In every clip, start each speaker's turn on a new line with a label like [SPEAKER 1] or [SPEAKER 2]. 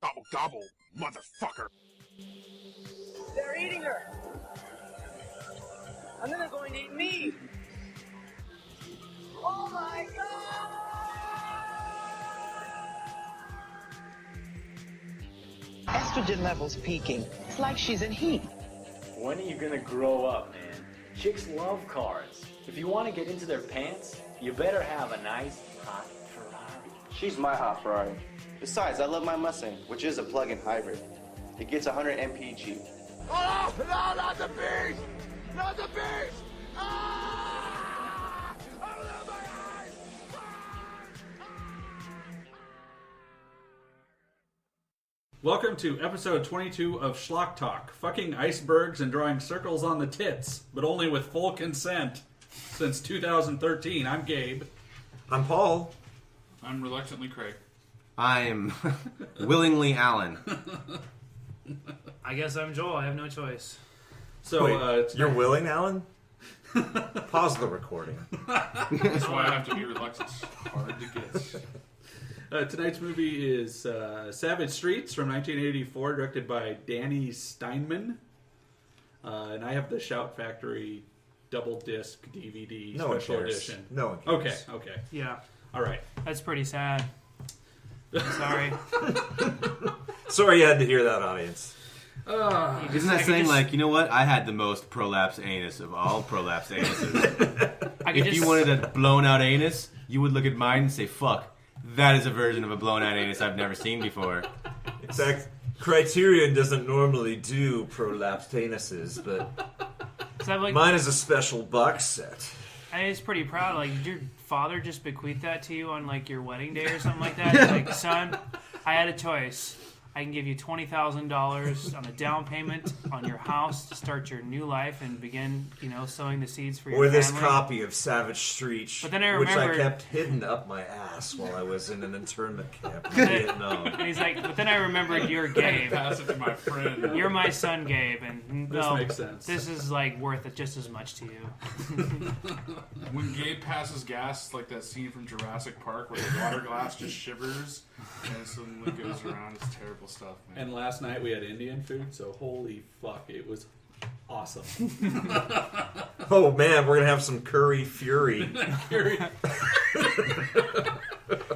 [SPEAKER 1] Gobble, gobble, motherfucker.
[SPEAKER 2] They're eating her. And then they're going to eat me. Oh my God!
[SPEAKER 3] Estrogen levels peaking. It's like she's in heat.
[SPEAKER 4] When are you gonna grow up, man? Chicks love cars. If you want to get into their pants, you better have a nice, hot Ferrari.
[SPEAKER 5] She's my hot Ferrari. Besides, I love my Mustang, which is a plug-in hybrid. It gets 100 mpg.
[SPEAKER 1] Oh, no, not the beast! Not the beast! Ah! Open up my eyes!
[SPEAKER 6] Welcome to episode 22 of Schlock Talk, fucking icebergs and drawing circles on the tits, but only with full consent. Since 2013, I'm Gabe.
[SPEAKER 7] I'm Paul.
[SPEAKER 8] I'm reluctantly Craig.
[SPEAKER 7] I'm willingly Alan.
[SPEAKER 9] I guess I'm Joel. I have no choice.
[SPEAKER 6] So,
[SPEAKER 7] Wait, you're willing, Alan? Pause the recording.
[SPEAKER 8] That's why I have to be reluctant. Hard to get.
[SPEAKER 6] Tonight's movie is Savage Streets from 1984, directed by Danny Steinman. And I have the Shout Factory double disc DVD special edition.
[SPEAKER 7] No one cares.
[SPEAKER 6] Okay.
[SPEAKER 9] Yeah,
[SPEAKER 6] All right.
[SPEAKER 9] that's pretty sad. I'm sorry.
[SPEAKER 7] Sorry you had to hear that, audience.
[SPEAKER 10] Isn't that saying, like, you know what? I had the most prolapsed anus of all prolapsed anuses. If you wanted a blown out anus, you would look at mine and say, fuck, that is a version of a blown out anus I've never seen before.
[SPEAKER 7] In fact, Criterion doesn't normally do prolapsed anuses, but mine is a special box set.
[SPEAKER 9] I was pretty proud. Like, did your father just bequeath that to you on, like, your wedding day or something like that? He's like, son, I had a choice. I can give you $20,000 on a down payment on your house to start your new life and begin, sowing the seeds for your family.
[SPEAKER 7] Or this copy of Savage Streets,
[SPEAKER 9] but then I
[SPEAKER 7] which I
[SPEAKER 9] remembered,
[SPEAKER 7] kept hidden up my ass while I was in an internment camp in Vietnam.
[SPEAKER 9] And he's like, but then I remembered you're Gabe.
[SPEAKER 8] Pass it to my friend.
[SPEAKER 9] You're my son, Gabe, and
[SPEAKER 6] This makes sense.
[SPEAKER 9] This is like worth it just as much to you.
[SPEAKER 8] When Gabe passes gas, like that scene from Jurassic Park where the water glass just shivers and it suddenly goes around. It's terrible stuff, man.
[SPEAKER 6] And last night we had Indian food, so holy fuck, it was awesome.
[SPEAKER 7] Oh man, we're gonna have some curry fury.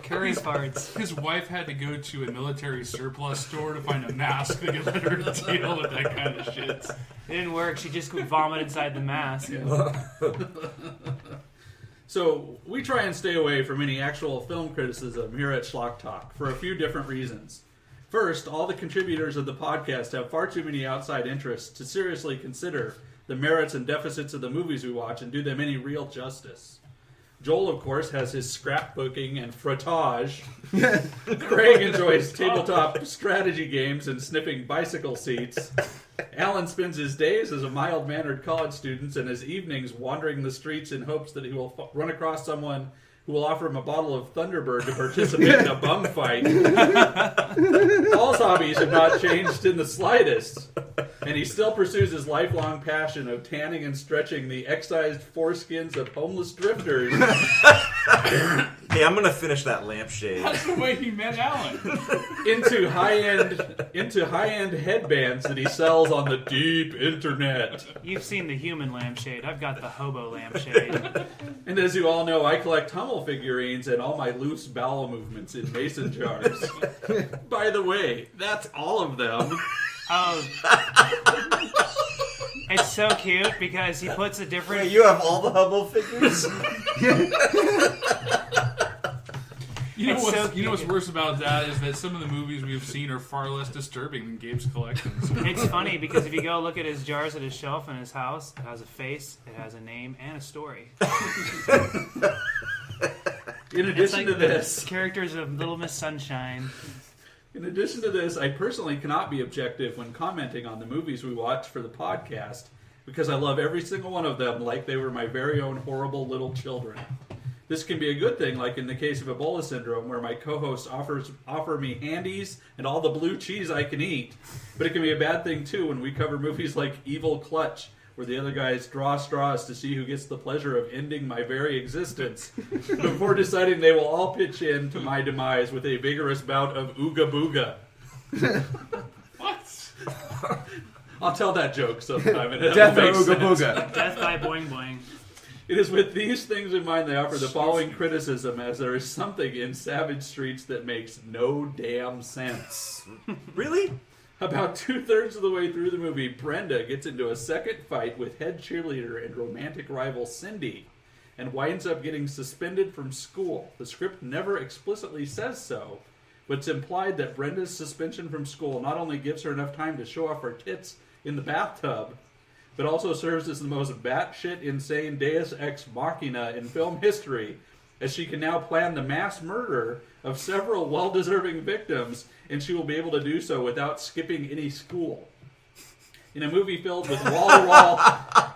[SPEAKER 9] Curry farts.
[SPEAKER 8] His wife had to go to a military surplus store to find a mask that could let her deal with that kind of shit.
[SPEAKER 9] It didn't work. She just could vomit inside the mask.
[SPEAKER 6] Yeah. So, we try and stay away from any actual film criticism here at Schlock Talk for a few different reasons. First, all the contributors of the podcast have far too many outside interests to seriously consider the merits and deficits of the movies we watch and do them any real justice. Joel, of course, has his scrapbooking and frottage. Craig enjoys tabletop strategy games and sniffing bicycle seats. Alan spends his days as a mild-mannered college student and his evenings wandering the streets in hopes that he will run across someone who will offer him a bottle of Thunderbird to participate in a bum fight. Paul's hobbies have not changed in the slightest, and he still pursues his lifelong passion of tanning and stretching the excised foreskins of homeless drifters.
[SPEAKER 7] Hey, I'm gonna finish that lampshade.
[SPEAKER 8] That's the way he met Alan.
[SPEAKER 6] into high-end headbands that he sells on the deep internet.
[SPEAKER 9] You've seen the human lampshade. I've got the hobo lampshade.
[SPEAKER 6] And as you all know, I collect Hummel figurines and all my loose bowel movements in mason jars. By the way, that's all of them.
[SPEAKER 9] Oh. It's so cute because he puts a different...
[SPEAKER 7] Wait, you have all the Hubble figures?
[SPEAKER 8] You know what's worse about that is that some of the movies we've seen are far less disturbing than Gabe's collections.
[SPEAKER 9] It's funny because if you go look at his jars at his shelf in his house, it has a face, it has a name, and a story.
[SPEAKER 6] In addition to this...
[SPEAKER 9] Characters of Little Miss Sunshine.
[SPEAKER 6] In addition to this, I personally cannot be objective when commenting on the movies we watch for the podcast because I love every single one of them like they were my very own horrible little children. This can be a good thing, like in the case of Ebola syndrome, where my co-hosts offer me handies and all the blue cheese I can eat. But it can be a bad thing, too, when we cover movies like Evil Clutch, where the other guys draw straws to see who gets the pleasure of ending my very existence, before deciding they will all pitch in to my demise with a vigorous bout of ooga booga.
[SPEAKER 8] What?
[SPEAKER 6] I'll tell that joke sometime.
[SPEAKER 10] Death by Ooga Booga.
[SPEAKER 9] Death by Boing Boing.
[SPEAKER 6] It is with these things in mind they offer the following criticism, as there is something in Savage Streets that makes no damn sense.
[SPEAKER 7] Really?
[SPEAKER 6] About 2/3 of the way through the movie, Brenda gets into a second fight with head cheerleader and romantic rival Cindy, and winds up getting suspended from school. The script never explicitly says so, but it's implied that Brenda's suspension from school not only gives her enough time to show off her tits in the bathtub, but also serves as the most batshit insane deus ex machina in film history, as she can now plan the mass murder of several well-deserving victims, and she will be able to do so without skipping any school. In a movie filled with wall-to-wall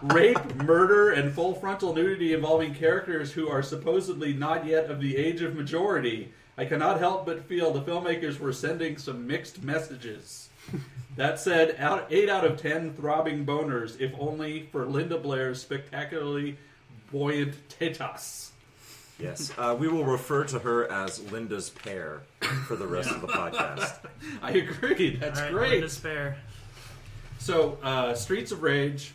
[SPEAKER 6] rape, murder, and full frontal nudity involving characters who are supposedly not yet of the age of majority, I cannot help but feel the filmmakers were sending some mixed messages. That said, 8 out of 10 throbbing boners, if only for Linda Blair's spectacularly buoyant tetas.
[SPEAKER 7] Yes, we will refer to her as Linda's pair for the rest of the podcast.
[SPEAKER 6] I agree. That's great.
[SPEAKER 9] Linda's pair.
[SPEAKER 6] So, Streets of Rage,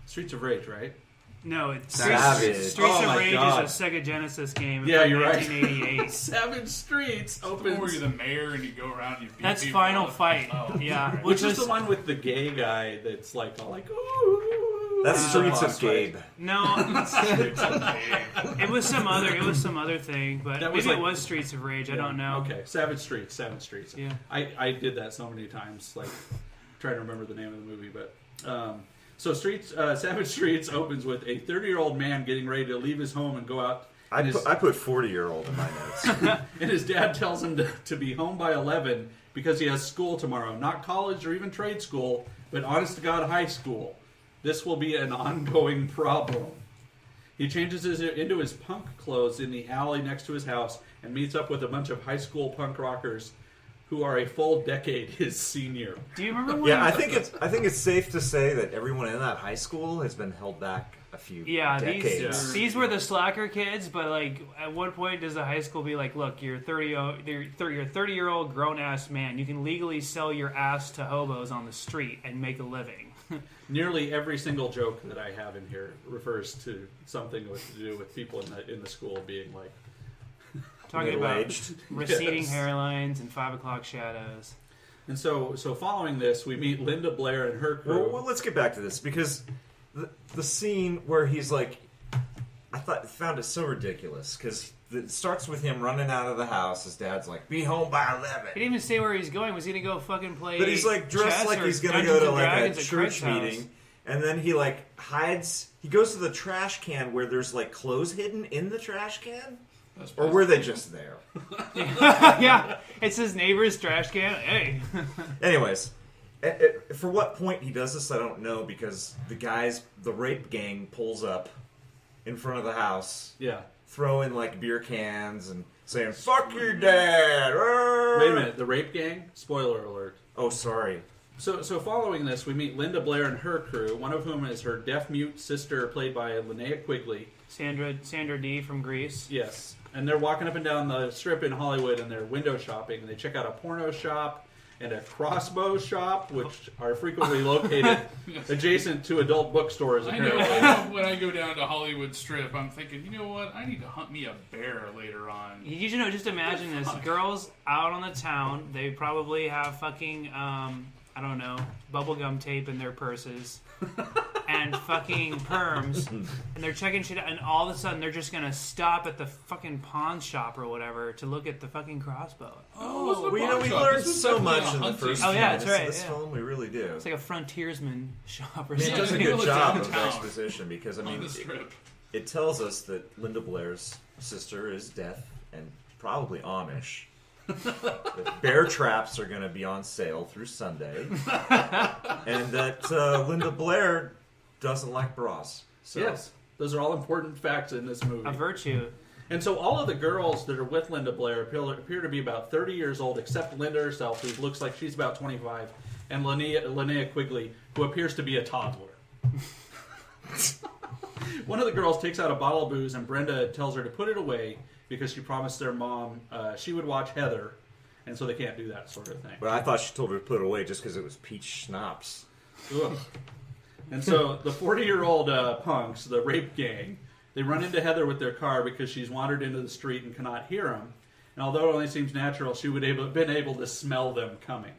[SPEAKER 6] right?
[SPEAKER 9] No, it's
[SPEAKER 7] Savage.
[SPEAKER 9] Streets
[SPEAKER 6] Oh
[SPEAKER 9] of
[SPEAKER 6] my
[SPEAKER 9] Rage
[SPEAKER 6] God.
[SPEAKER 9] is a Sega Genesis game.
[SPEAKER 6] Yeah,
[SPEAKER 9] from
[SPEAKER 6] you're right.
[SPEAKER 9] 1988.
[SPEAKER 6] Savage Streets
[SPEAKER 8] Where
[SPEAKER 6] opens.
[SPEAKER 8] you're the mayor and you go around and you beat
[SPEAKER 9] That's
[SPEAKER 8] people
[SPEAKER 9] Final
[SPEAKER 8] up.
[SPEAKER 9] Fight.
[SPEAKER 8] Oh,
[SPEAKER 9] Yeah,
[SPEAKER 8] right.
[SPEAKER 6] Which is the one with the gay guy that's like all like, ooh.
[SPEAKER 7] That's Streets of
[SPEAKER 6] boss fight.
[SPEAKER 7] Gabe.
[SPEAKER 9] No,
[SPEAKER 8] Streets of Rage.
[SPEAKER 9] it was some other thing, but
[SPEAKER 6] That
[SPEAKER 9] maybe
[SPEAKER 6] was like-
[SPEAKER 9] it was Streets of Rage. I don't know.
[SPEAKER 6] Okay, Savage Streets.
[SPEAKER 9] Yeah.
[SPEAKER 6] I did that so many times, like trying to remember the name of the movie, but so Savage Streets opens with a 30-year-old man getting ready to leave his home and go out.
[SPEAKER 7] I put 40-year-old in my notes.
[SPEAKER 6] And his dad tells him to be home by 11 because he has school tomorrow. Not college or even trade school, but honest to God high school. This will be an ongoing problem. He changes into his punk clothes in the alley next to his house and meets up with a bunch of high school punk rockers who are a full decade his senior.
[SPEAKER 9] Do you remember when?
[SPEAKER 7] Yeah, I think it's safe to say that everyone in that high school has been held back a few decades.
[SPEAKER 9] These were the slacker kids, but like at one point does the high school be like, look, you're a 30-year-old grown ass man. You can legally sell your ass to hobos on the street and make a living.
[SPEAKER 6] Nearly every single joke that I have in here refers to something to do with people in the school being like
[SPEAKER 9] Talking about
[SPEAKER 7] middle-aged.
[SPEAKER 9] receding
[SPEAKER 6] Yes.
[SPEAKER 9] hairlines and 5 o'clock shadows.
[SPEAKER 6] And so following this, we meet Linda Blair and her crew.
[SPEAKER 7] Well, let's get back to this because the scene where he's like, found it so ridiculous because it starts with him running out of the house. His dad's like, "Be home by 11."
[SPEAKER 9] He didn't even say where he's going. Was he gonna go fucking play?
[SPEAKER 7] But he's like dressed
[SPEAKER 9] chess
[SPEAKER 7] like
[SPEAKER 9] or
[SPEAKER 7] he's gonna
[SPEAKER 9] Dungeons
[SPEAKER 7] go to
[SPEAKER 9] and
[SPEAKER 7] like a
[SPEAKER 9] Dragons at
[SPEAKER 7] church
[SPEAKER 9] Craig's house?
[SPEAKER 7] meeting, and then he like hides. He goes to the trash can where there's like clothes hidden in the trash can, or were they just there?
[SPEAKER 9] Yeah, it's his neighbor's trash can. Hey.
[SPEAKER 7] Anyways, for what point he does this, I don't know, because the rape gang pulls up in front of the house,
[SPEAKER 6] Yeah.
[SPEAKER 7] throwing like beer cans and saying "fuck your dad."
[SPEAKER 6] Wait a minute, the rape gang? Spoiler alert.
[SPEAKER 7] Oh, sorry.
[SPEAKER 6] So following this, we meet Linda Blair and her crew, one of whom is her deaf-mute sister, played by Linnea Quigley.
[SPEAKER 9] Sandra D from Greece.
[SPEAKER 6] Yes. And they're walking up and down the strip in Hollywood, and they're window shopping. And they check out a porno shop and a crossbow shop, which are frequently located adjacent to adult bookstores,
[SPEAKER 8] I
[SPEAKER 6] apparently.
[SPEAKER 8] know when I go down to Hollywood Strip, I'm thinking, you know what? I need to hunt me a bear later on.
[SPEAKER 9] You know, just imagine this. Girls out on the town, they probably have fucking, I don't know, bubblegum tape in their purses. And fucking perms, and they're checking shit out, and all of a sudden they're just gonna stop at the fucking pawn shop or whatever to look at the fucking crossbow.
[SPEAKER 8] Oh,
[SPEAKER 7] Well, you know, we learned so much in the first few
[SPEAKER 9] yeah, that's
[SPEAKER 7] minutes
[SPEAKER 9] right,
[SPEAKER 7] of this
[SPEAKER 9] yeah.
[SPEAKER 7] film. We really do.
[SPEAKER 9] It's like a frontiersman shop or
[SPEAKER 7] I mean, it
[SPEAKER 9] something.
[SPEAKER 7] does a
[SPEAKER 8] Yeah,
[SPEAKER 7] good
[SPEAKER 8] it's
[SPEAKER 7] job of
[SPEAKER 8] downtown.
[SPEAKER 7] exposition because, I
[SPEAKER 8] On
[SPEAKER 7] mean,
[SPEAKER 8] the strip.
[SPEAKER 7] it tells us that Linda Blair's sister is deaf and probably Amish. That bear traps are going to be on sale through Sunday. And that Linda Blair doesn't like bras. So.
[SPEAKER 6] Yes. Those are all important facts in this movie.
[SPEAKER 9] A virtue.
[SPEAKER 6] And so all of the girls that are with Linda Blair appear to be about 30 years old, except Linda herself, who looks like she's about 25, and Linnea Quigley, who appears to be a toddler. One of the girls takes out a bottle of booze, and Brenda tells her to put it away because she promised their mom she would watch Heather. and so they can't do that sort of thing.
[SPEAKER 7] But I thought she told her to put it away just because it was peach schnapps.
[SPEAKER 6] Ugh. And so the 40-year-old punks, the rape gang, they run into Heather with their car because she's wandered into the street and cannot hear them. And although it only seems natural, she would have been able to smell them coming.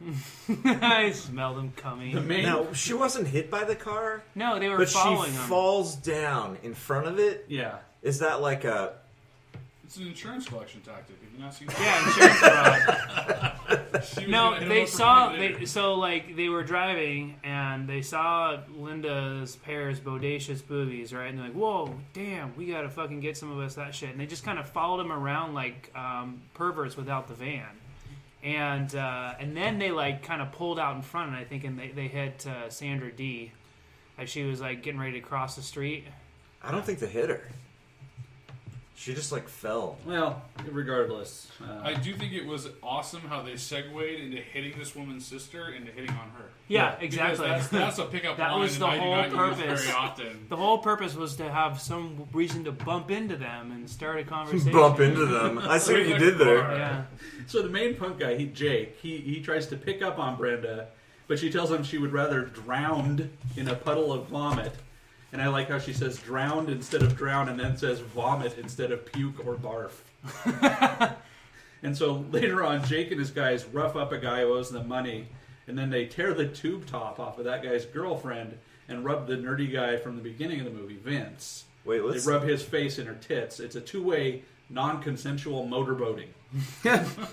[SPEAKER 9] I smell them coming.
[SPEAKER 7] Now, she wasn't hit by the car?
[SPEAKER 9] No, they were
[SPEAKER 7] but
[SPEAKER 9] following
[SPEAKER 7] she
[SPEAKER 9] them.
[SPEAKER 7] falls down in front of it?
[SPEAKER 6] Yeah.
[SPEAKER 7] Is that like a...
[SPEAKER 8] It's an insurance collection tactic. Have you not seen that?
[SPEAKER 9] Yeah, insurance fraud. No, they saw. They were driving and they saw Linda's pair's bodacious boobies, right? And they're like, "Whoa, damn, we gotta fucking get some of us that shit." And they just kind of followed him around like perverts without the van. And then they like kind of pulled out in front, and I think they hit Sandra D as she was like getting ready to cross the street.
[SPEAKER 7] I don't think they hit her. She just like fell.
[SPEAKER 6] Well, regardless.
[SPEAKER 8] I do think it was awesome how they segued into hitting this woman's sister into hitting on her.
[SPEAKER 9] Yeah, exactly.
[SPEAKER 8] That's a pickup
[SPEAKER 9] that
[SPEAKER 8] line
[SPEAKER 9] was the
[SPEAKER 8] and I
[SPEAKER 9] whole
[SPEAKER 8] do not
[SPEAKER 9] purpose.
[SPEAKER 8] use very often.
[SPEAKER 9] The whole purpose was to have some reason to bump into them and start a conversation.
[SPEAKER 7] Bump into them. I see what you did there.
[SPEAKER 9] Yeah.
[SPEAKER 6] So the main punk guy, Jake, he tries to pick up on Brenda, but she tells him she would rather drown in a puddle of vomit. And I like how she says drowned instead of drown, and then says vomit instead of puke or barf. And so later on, Jake and his guys rough up a guy who owes them money, and then they tear the tube top off of that guy's girlfriend and rub the nerdy guy from the beginning of the movie, Vince.
[SPEAKER 7] Wait,
[SPEAKER 6] They rub his face in her tits. It's a two-way, non-consensual motorboating.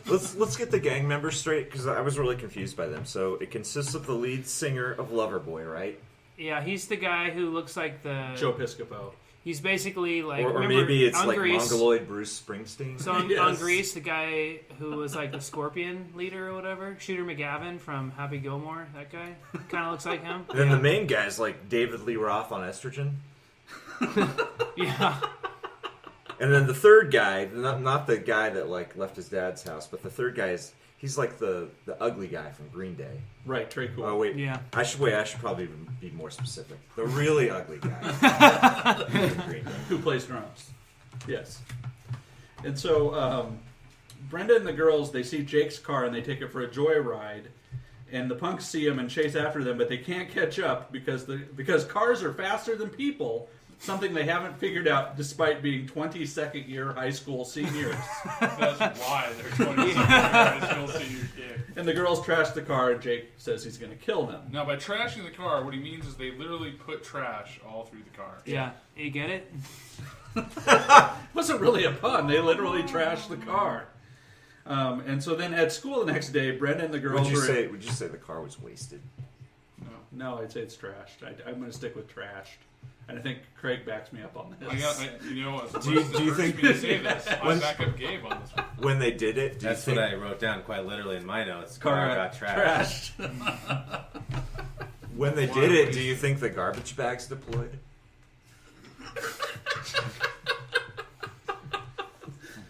[SPEAKER 7] Let's get the gang members straight, because I was really confused by them. So it consists of the lead singer of Loverboy, right?
[SPEAKER 9] Yeah, he's the guy who looks like the...
[SPEAKER 6] Joe Piscopo.
[SPEAKER 9] He's basically like...
[SPEAKER 7] Or maybe it's like
[SPEAKER 9] Grease,
[SPEAKER 7] Mongoloid Bruce Springsteen.
[SPEAKER 9] So on Grease, the guy who was like the Scorpion leader or whatever, Shooter McGavin from Happy Gilmore, that guy, kind of looks like him.
[SPEAKER 7] And then the main guy's like David Lee Roth on estrogen.
[SPEAKER 9] Yeah.
[SPEAKER 7] And then the third guy, not the guy that like left his dad's house, but the third guy he's like the ugly guy from Green Day.
[SPEAKER 6] Right, Trey Cool.
[SPEAKER 7] Oh wait,
[SPEAKER 9] yeah.
[SPEAKER 7] I should probably be more specific. The really ugly guy from Green Day.
[SPEAKER 6] Who plays drums. Yes. And so Brenda and the girls, they see Jake's car and they take it for a joyride. And the punks see him and chase after them, but they can't catch up because cars are faster than people. Something they haven't figured out despite being 22nd year high school seniors.
[SPEAKER 8] That's why they're 22nd year high school seniors. Yeah.
[SPEAKER 6] And the girls trash the car and Jake says he's going to kill them.
[SPEAKER 8] Now, by trashing the car, what he means is they literally put trash all through the car.
[SPEAKER 9] Yeah. You get it?
[SPEAKER 6] Wasn't really a pun. They literally trashed the car. And so then at school the next day, Brenda and the girls
[SPEAKER 7] Would you say the car was wasted?
[SPEAKER 6] No, I'd say it's trashed. I'm going to stick with trashed. And I think Craig backs me up on this.
[SPEAKER 8] You know what?
[SPEAKER 7] Do you think
[SPEAKER 8] me to say this? I back up Gabe on this one.
[SPEAKER 7] When they did it,
[SPEAKER 10] That's what I wrote down quite literally in my notes. Car got
[SPEAKER 6] trashed.
[SPEAKER 7] When they did it, do you think the garbage bags deployed?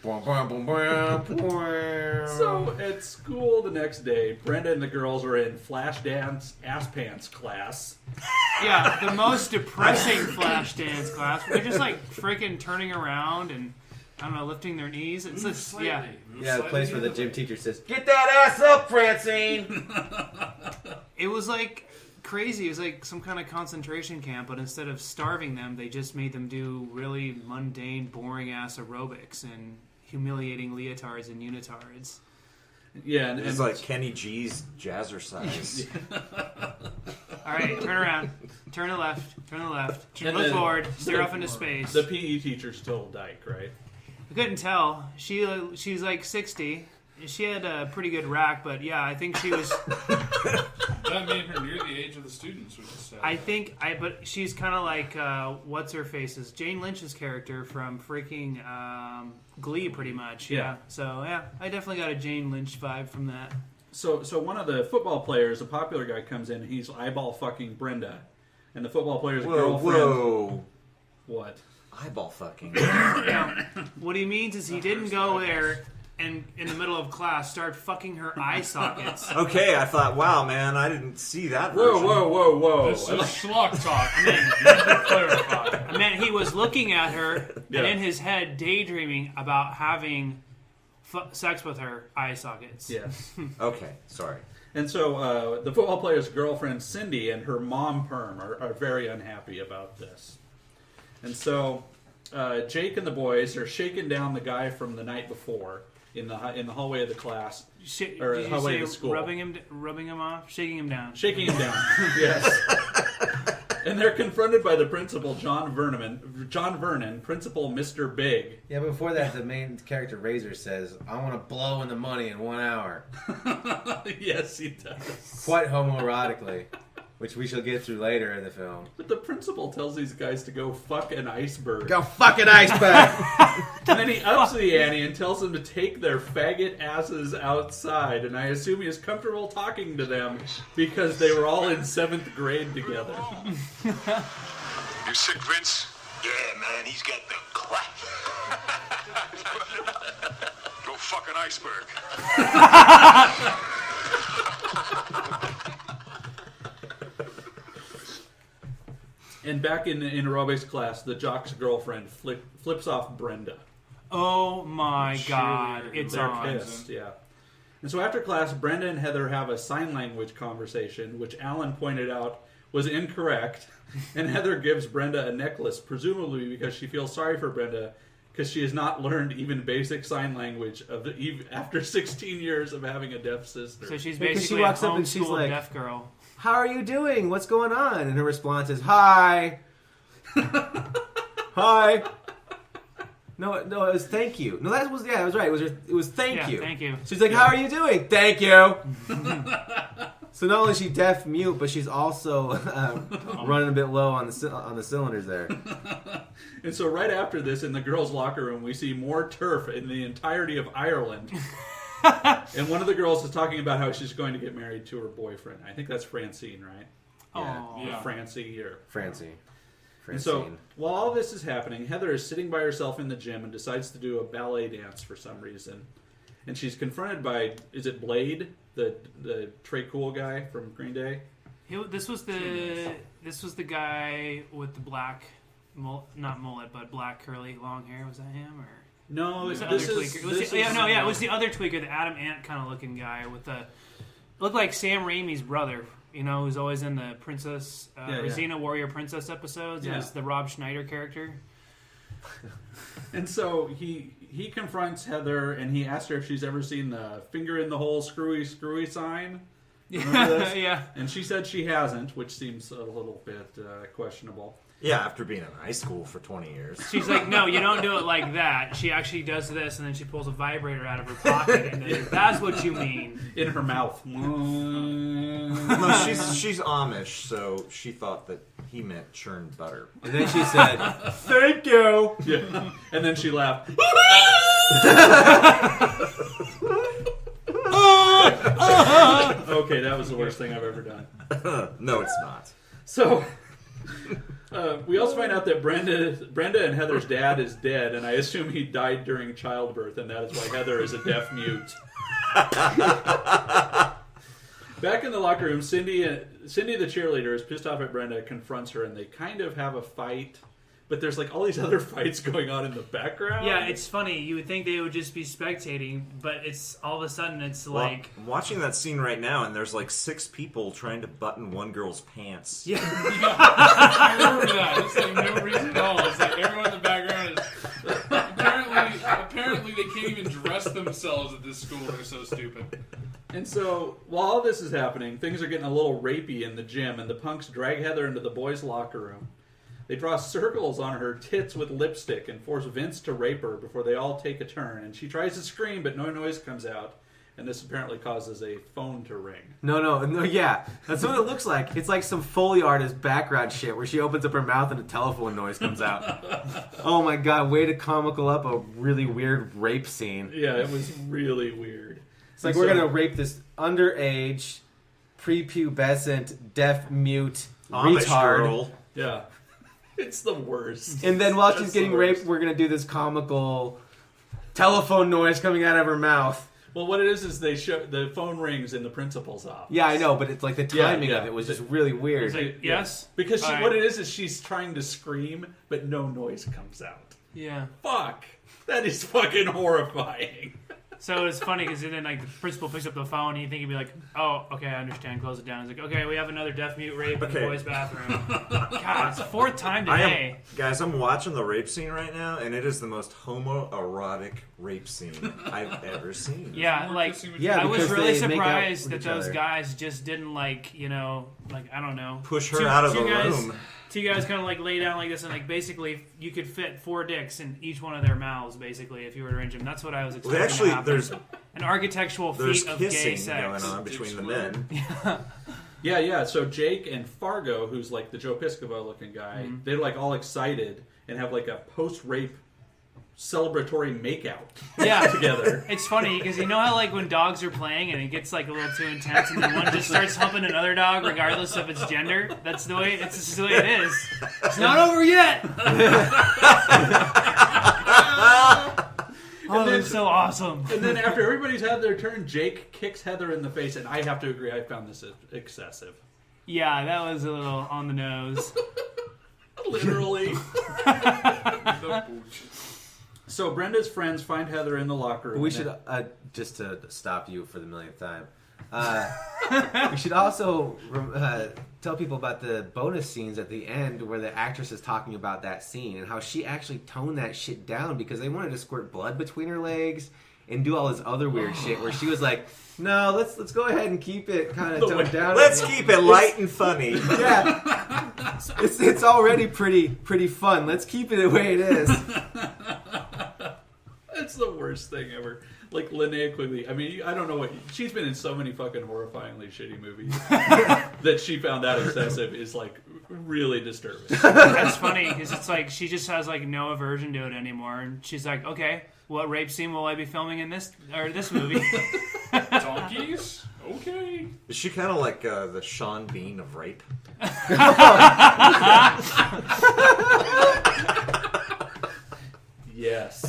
[SPEAKER 6] So at school the next day, Brenda and the girls are in flash dance ass pants class.
[SPEAKER 9] Yeah, the most depressing flash dance class. They're just like freaking turning around and, I don't know, lifting their knees. It's just, yeah.
[SPEAKER 10] Yeah, the place where the gym teacher says, "Get that ass up, Francine!"
[SPEAKER 9] It was like crazy. It was like some kind of concentration camp, but instead of starving them, they just made them do really mundane, boring-ass aerobics and humiliating leotards and unitards.
[SPEAKER 6] Yeah, and
[SPEAKER 7] it's like Kenny G's jazzercise.
[SPEAKER 9] All right, turn around. Turn to left. Turn to left.
[SPEAKER 6] And
[SPEAKER 9] Look
[SPEAKER 6] then
[SPEAKER 9] forward. Stare off into space.
[SPEAKER 6] The PE teacher's still Dyke, right?
[SPEAKER 9] I couldn't tell. She's like 60. She had a pretty good rack, but yeah, I think she was...
[SPEAKER 8] That made her near the age of the students, which is sad.
[SPEAKER 9] But she's kind of like, what's her face's? Jane Lynch's character from freaking Glee, pretty much. Yeah. So, yeah, I definitely got a Jane Lynch vibe from that.
[SPEAKER 6] So one of the football players, a popular guy, comes in and he's eyeball fucking Brenda. And the football player's girlfriend...
[SPEAKER 7] Whoa.
[SPEAKER 6] What?
[SPEAKER 7] Eyeball fucking.
[SPEAKER 9] Yeah. What he means is he didn't go there and in the middle of class start fucking her eye sockets.
[SPEAKER 7] Okay, I thought, wow, man, I didn't see that
[SPEAKER 6] Whoa,
[SPEAKER 7] version.
[SPEAKER 6] whoa.
[SPEAKER 8] This is schlock talk. I mean, you need to clarify.
[SPEAKER 9] I meant he was looking at her
[SPEAKER 6] Yeah.
[SPEAKER 9] and in his head daydreaming about having sex with her eye sockets.
[SPEAKER 6] Yes.
[SPEAKER 7] Okay, sorry.
[SPEAKER 6] And so the football player's girlfriend, Cindy, and her mom, Perm, are very unhappy about this. And so Jake and the boys are shaking down the guy from the night before in the hallway of the class. Or
[SPEAKER 9] Did you
[SPEAKER 6] hallway
[SPEAKER 9] say
[SPEAKER 6] of the school.
[SPEAKER 9] rubbing him off? Shaking him down.
[SPEAKER 6] Shaking him down, yes. And they're confronted by the principal, John Vernon, Principal Mr. Big.
[SPEAKER 10] Yeah, but before that, the main character, Razor, says, I want to blow in the money in 1 hour.
[SPEAKER 6] Yes, he does.
[SPEAKER 10] Quite homoerotically, which we shall get through later in the film.
[SPEAKER 6] But the principal tells these guys to go fuck an iceberg.
[SPEAKER 10] Go fuck an iceberg!
[SPEAKER 6] And then he ups the ante and tells them to take their faggot asses outside. And I assume he is comfortable talking to them because they were all in 7th grade together.
[SPEAKER 1] You sick, Vince? Yeah, man, he's got the clap. Go fuck an iceberg.
[SPEAKER 6] And back in aerobics class, the jock's girlfriend flips off Brenda.
[SPEAKER 9] Oh my god, it's
[SPEAKER 6] They're
[SPEAKER 9] on.
[SPEAKER 6] pissed, yeah. And so after class, Brenda and Heather have a sign language conversation, which Alan pointed out was incorrect. And Heather gives Brenda a necklace, presumably because she feels sorry for Brenda, because she has not learned even basic sign language after 16 years of having a deaf sister.
[SPEAKER 9] So she's
[SPEAKER 10] Because
[SPEAKER 9] basically
[SPEAKER 10] she walks
[SPEAKER 9] a
[SPEAKER 10] up and she's
[SPEAKER 9] homeschooled
[SPEAKER 10] like,
[SPEAKER 9] deaf girl.
[SPEAKER 10] How are you doing? What's going on? And her response is, hi. Hi. No, it was thank you. No, that was right. It was thank you.
[SPEAKER 9] Thank you.
[SPEAKER 10] She's like, how are you doing? Thank you. So not only is she deaf mute, but she's also running a bit low on the cylinders there.
[SPEAKER 6] And so right after this, in the girls' locker room, we see more turf in the entirety of Ireland. And one of the girls is talking about how she's going to get married to her boyfriend. I think that's Francine, right?
[SPEAKER 9] Yeah.
[SPEAKER 6] Francie or
[SPEAKER 10] Francine.
[SPEAKER 6] And so, while all this is happening, Heather is sitting by herself in the gym and decides to do a ballet dance for some reason. And she's confronted by, is it Blade, the Trey Cool guy from Green Day?
[SPEAKER 9] This was the guy with the black, not mullet, but black curly long hair. Was that him or?
[SPEAKER 6] No,
[SPEAKER 9] it was the other tweaker, the Adam Ant kind of looking guy with the looked like Sam Raimi's brother. You know, who's always in the Princess Xena Warrior Princess episodes as the Rob Schneider character.
[SPEAKER 6] And so he confronts Heather and he asks her if she's ever seen the finger in the hole screwy sign. Remember this?
[SPEAKER 9] Yeah.
[SPEAKER 6] And she said she hasn't, which seems a little bit questionable.
[SPEAKER 7] Yeah, after being in high school for 20 years.
[SPEAKER 9] She's like, no, you don't do it like that. She actually does this, and then she pulls a vibrator out of her pocket, and then, that's what you mean.
[SPEAKER 6] In her mouth.
[SPEAKER 7] No, she's Amish, so she thought that he meant churned butter.
[SPEAKER 10] And then she said, thank you.
[SPEAKER 6] Yeah. And then she laughed. Okay, that was the worst thing I've ever done.
[SPEAKER 7] No, it's not.
[SPEAKER 6] So... we also find out that Brenda and Heather's dad is dead, and I assume he died during childbirth, and that is why Heather is a deaf mute. Back in the locker room, Cindy the cheerleader is pissed off at Brenda, confronts her, and they kind of have a fight. But there's like all these other fights going on in the background.
[SPEAKER 9] Yeah, it's funny. You would think they would just be spectating, but it's all of a sudden it's like...
[SPEAKER 7] I'm watching that scene right now, and there's like 6 people trying to button one girl's pants.
[SPEAKER 9] Yeah.
[SPEAKER 8] I remember that. It's like no reason at all. It's like everyone in the background is... Apparently they can't even dress themselves at this school. They're so stupid.
[SPEAKER 6] And so, while all this is happening, things are getting a little rapey in the gym, and the punks drag Heather into the boys' locker room. They draw circles on her tits with lipstick and force Vince to rape her before they all take a turn. And she tries to scream, but no noise comes out. And this apparently causes a phone to ring.
[SPEAKER 10] No, yeah. That's what it looks like. It's like some Foley artist background shit where she opens up her mouth and a telephone noise comes out. Oh my god, way to comical up a really weird rape scene.
[SPEAKER 6] Yeah, it was really weird.
[SPEAKER 10] It's like we're going to rape this underage, prepubescent, deaf, mute,
[SPEAKER 7] Amish
[SPEAKER 10] retard.
[SPEAKER 7] girl.
[SPEAKER 6] Yeah. It's the worst.
[SPEAKER 10] And then while she's getting raped, we're going to do this comical telephone noise coming out of her mouth.
[SPEAKER 6] Well, what it is they show the phone rings in the principal's office.
[SPEAKER 10] Yeah, I know, but it's like the timing of it was just really weird.
[SPEAKER 9] It's like, yes?
[SPEAKER 6] Because
[SPEAKER 9] All right.
[SPEAKER 6] what it is she's trying to scream, but no noise comes out.
[SPEAKER 9] Yeah.
[SPEAKER 6] Fuck. That is fucking horrifying.
[SPEAKER 9] So it's funny because then like the principal picks up the phone and you think he'd be like, "Oh, okay, I understand. Close it down." He's like, "Okay, we have another deaf mute rape in the boys' bathroom." God, it's the 4th time today.
[SPEAKER 7] Guys, I'm watching the rape scene right now, and it is the most homoerotic rape scene I've ever seen.
[SPEAKER 9] Yeah, like I was really surprised that those guys just didn't like I don't know,
[SPEAKER 7] push her out of the room.
[SPEAKER 9] Two guys kind of like lay down like this, and like basically you could fit 4 dicks in each one of their mouths, basically, if you were to arrange them. That's what I was expecting.
[SPEAKER 7] Well, actually,
[SPEAKER 9] to happen.
[SPEAKER 7] there's
[SPEAKER 9] an architectural feat of gay
[SPEAKER 7] kissing
[SPEAKER 9] sex
[SPEAKER 7] going on between the men.
[SPEAKER 6] Yeah. So Jake and Fargo, who's like the Joe Piscopo looking guy, they're like all excited and have like a post-rape celebratory makeout together.
[SPEAKER 9] It's funny because you know how like when dogs are playing and it gets like a little too intense and then one just starts humping another dog regardless of its gender. That's the way. It's just the way it is. It's not over yet. Oh, that's so awesome.
[SPEAKER 6] And then after everybody's had their turn, Jake kicks Heather in the face, and I have to agree, I found this excessive.
[SPEAKER 9] Yeah, that was a little on the nose.
[SPEAKER 6] Literally. So Brenda's friends find Heather in the locker room.
[SPEAKER 10] We should, just to stop you for the millionth time, we should also tell people about the bonus scenes at the end where the actress is talking about that scene and how she actually toned that shit down because they wanted to squirt blood between her legs and do all this other weird shit where she was like, no, let's go ahead and keep it kind of toned down.
[SPEAKER 7] Let's keep it light and funny.
[SPEAKER 10] Yeah. It's already pretty fun. Let's keep it the way it is.
[SPEAKER 6] It's the worst thing ever. Like Linnea Quigley. I mean, I don't know what... She's been in so many fucking horrifyingly shitty movies that she found that excessive is like really disturbing.
[SPEAKER 9] That's funny because it's like she just has like no aversion to it anymore, and she's like, okay, what rape scene will I be filming in this movie?
[SPEAKER 8] Donkeys? Okay.
[SPEAKER 7] Is she kind of like the Sean Bean of rape?
[SPEAKER 6] Yes.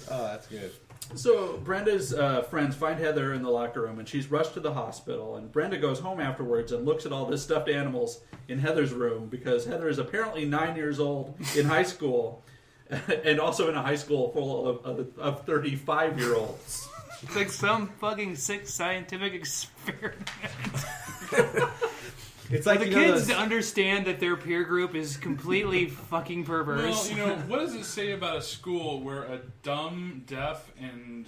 [SPEAKER 10] Oh, that's good.
[SPEAKER 6] So Brenda's friends find Heather in the locker room, and she's rushed to the hospital. And Brenda goes home afterwards and looks at all the stuffed animals in Heather's room because Heather is apparently 9 years old in high school, and also in a high school full of 35-year-olds.
[SPEAKER 9] It's like some fucking sick scientific experiment.
[SPEAKER 10] It's like
[SPEAKER 9] the kids understand that their peer group is completely fucking perverse.
[SPEAKER 8] Well, what does it say about a school where a dumb, deaf, and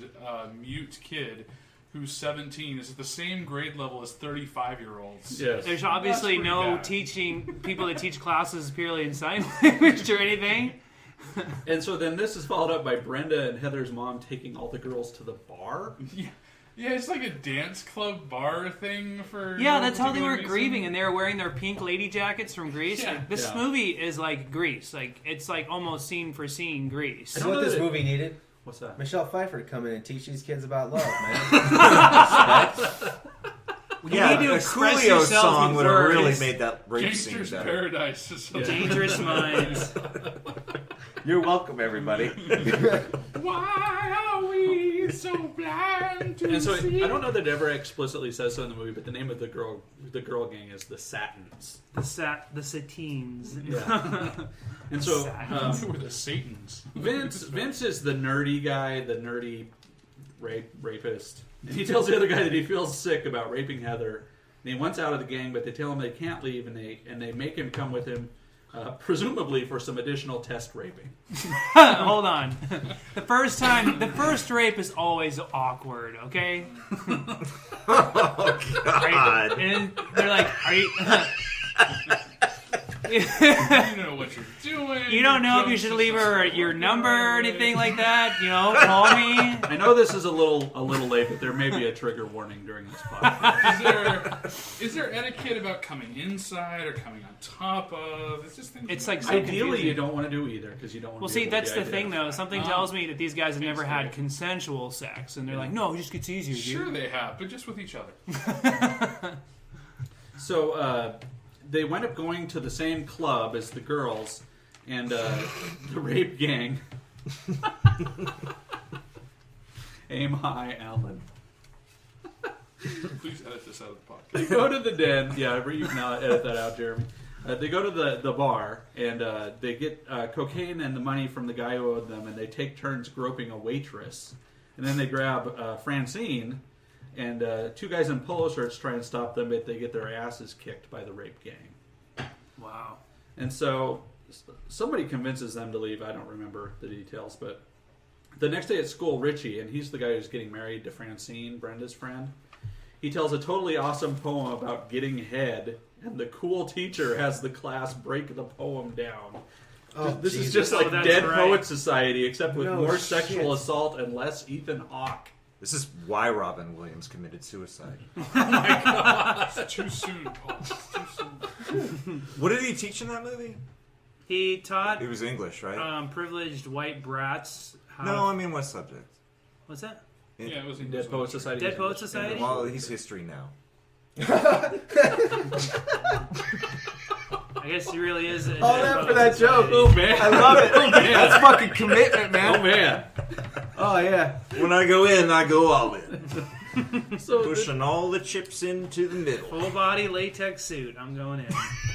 [SPEAKER 8] mute kid who's 17 is at the same grade level as 35-year-olds?
[SPEAKER 6] Yes.
[SPEAKER 9] There's obviously no teaching people that teach classes purely in sign language or anything.
[SPEAKER 6] And so then this is followed up by Brenda and Heather's mom taking all the girls to the bar.
[SPEAKER 8] Yeah, it's like a dance club bar thing for...
[SPEAKER 9] Yeah, that's how they were grieving, and they were wearing their pink lady jackets from Grease.
[SPEAKER 8] Yeah.
[SPEAKER 9] Like, this movie is like Grease. Like, it's like almost scene for scene Grease.
[SPEAKER 10] You know what this movie needed?
[SPEAKER 6] What's that?
[SPEAKER 10] Michelle Pfeiffer to come in and teach these kids about love, man.
[SPEAKER 9] You need to
[SPEAKER 7] a
[SPEAKER 9] express
[SPEAKER 7] Coolio
[SPEAKER 9] yourself
[SPEAKER 7] song
[SPEAKER 9] with
[SPEAKER 7] would have
[SPEAKER 9] words.
[SPEAKER 7] really made that rape scene
[SPEAKER 8] Gangster's
[SPEAKER 7] better.
[SPEAKER 8] Paradise is something.
[SPEAKER 9] Dangerous Minds.
[SPEAKER 10] You're welcome, everybody.
[SPEAKER 8] Why are we so blind to
[SPEAKER 6] And so
[SPEAKER 8] see?
[SPEAKER 6] I don't know that it ever explicitly says so in the movie, but the name of the girl gang is the Satins.
[SPEAKER 9] The Satines.
[SPEAKER 6] Yeah. And so
[SPEAKER 8] We're the Satans.
[SPEAKER 6] Vince is the nerdy guy, the nerdy rapist. And he tells the other guy that he feels sick about raping Heather, and he wants out of the gang, but they tell him they can't leave, and they make him come with him, presumably for some additional test raping.
[SPEAKER 9] Hold on. The first rape is always awkward, okay?
[SPEAKER 7] Oh, God.
[SPEAKER 9] And they're like, are you...
[SPEAKER 8] You know what you're doing.
[SPEAKER 9] You don't know if you should leave her your number or anything like that. You know, call me.
[SPEAKER 6] I know this is a little late, but there may be a trigger warning during this podcast.
[SPEAKER 8] Is there etiquette about coming inside or coming on top of?
[SPEAKER 9] It's like so
[SPEAKER 6] Ideally,
[SPEAKER 9] confusing.
[SPEAKER 6] you don't want to do either because you don't want.
[SPEAKER 9] Well,
[SPEAKER 6] to
[SPEAKER 9] see,
[SPEAKER 6] be
[SPEAKER 9] that's
[SPEAKER 6] able
[SPEAKER 9] the
[SPEAKER 6] to
[SPEAKER 9] thing, though. Something tells me that these guys have never had
[SPEAKER 8] so.
[SPEAKER 9] consensual sex, and they're like, "No, it just gets easier." Dude.
[SPEAKER 8] Sure, they have, but just with each other.
[SPEAKER 6] So they wind up going to the same club as the girls, and the rape gang. Aim high, Alan.
[SPEAKER 8] Please edit this out of the podcast.
[SPEAKER 6] They go to the den. Yeah, you can edit that out, Jeremy. They go to the bar, and they get cocaine and the money from the guy who owed them, and they take turns groping a waitress. And then they grab Francine, and two guys in polo shirts try and stop them, but they get their asses kicked by the rape gang.
[SPEAKER 9] Wow.
[SPEAKER 6] And so somebody convinces them to leave. I don't remember the details, but the next day at school, Richie, and he's the guy who's getting married to Francine, Brenda's friend, he tells a totally awesome poem about getting head, and the cool teacher has the class break the poem down. This is just like Dead Poets Society, except with more sexual assault and less Ethan Hawke.
[SPEAKER 7] This is why Robin Williams committed suicide.
[SPEAKER 6] Oh my god!
[SPEAKER 8] Too soon, Paul. Too soon.
[SPEAKER 7] What did he teach in that movie?
[SPEAKER 9] He taught.
[SPEAKER 7] It was English, right?
[SPEAKER 9] Privileged white brats.
[SPEAKER 7] No, I mean what subject?
[SPEAKER 9] What's that?
[SPEAKER 8] Yeah, it was
[SPEAKER 6] Dead Poets Society.
[SPEAKER 9] Dead Poets Society?
[SPEAKER 7] Well, he's history now.
[SPEAKER 9] I guess he really is.
[SPEAKER 10] All that for that joke.
[SPEAKER 6] Oh man,
[SPEAKER 10] I love it.
[SPEAKER 6] Oh, man.
[SPEAKER 10] That's fucking commitment, man.
[SPEAKER 6] Oh man.
[SPEAKER 10] Oh yeah.
[SPEAKER 7] When I go in, I go all in.
[SPEAKER 6] So
[SPEAKER 7] pushing all the chips into the middle.
[SPEAKER 9] Full body latex suit. I'm going in.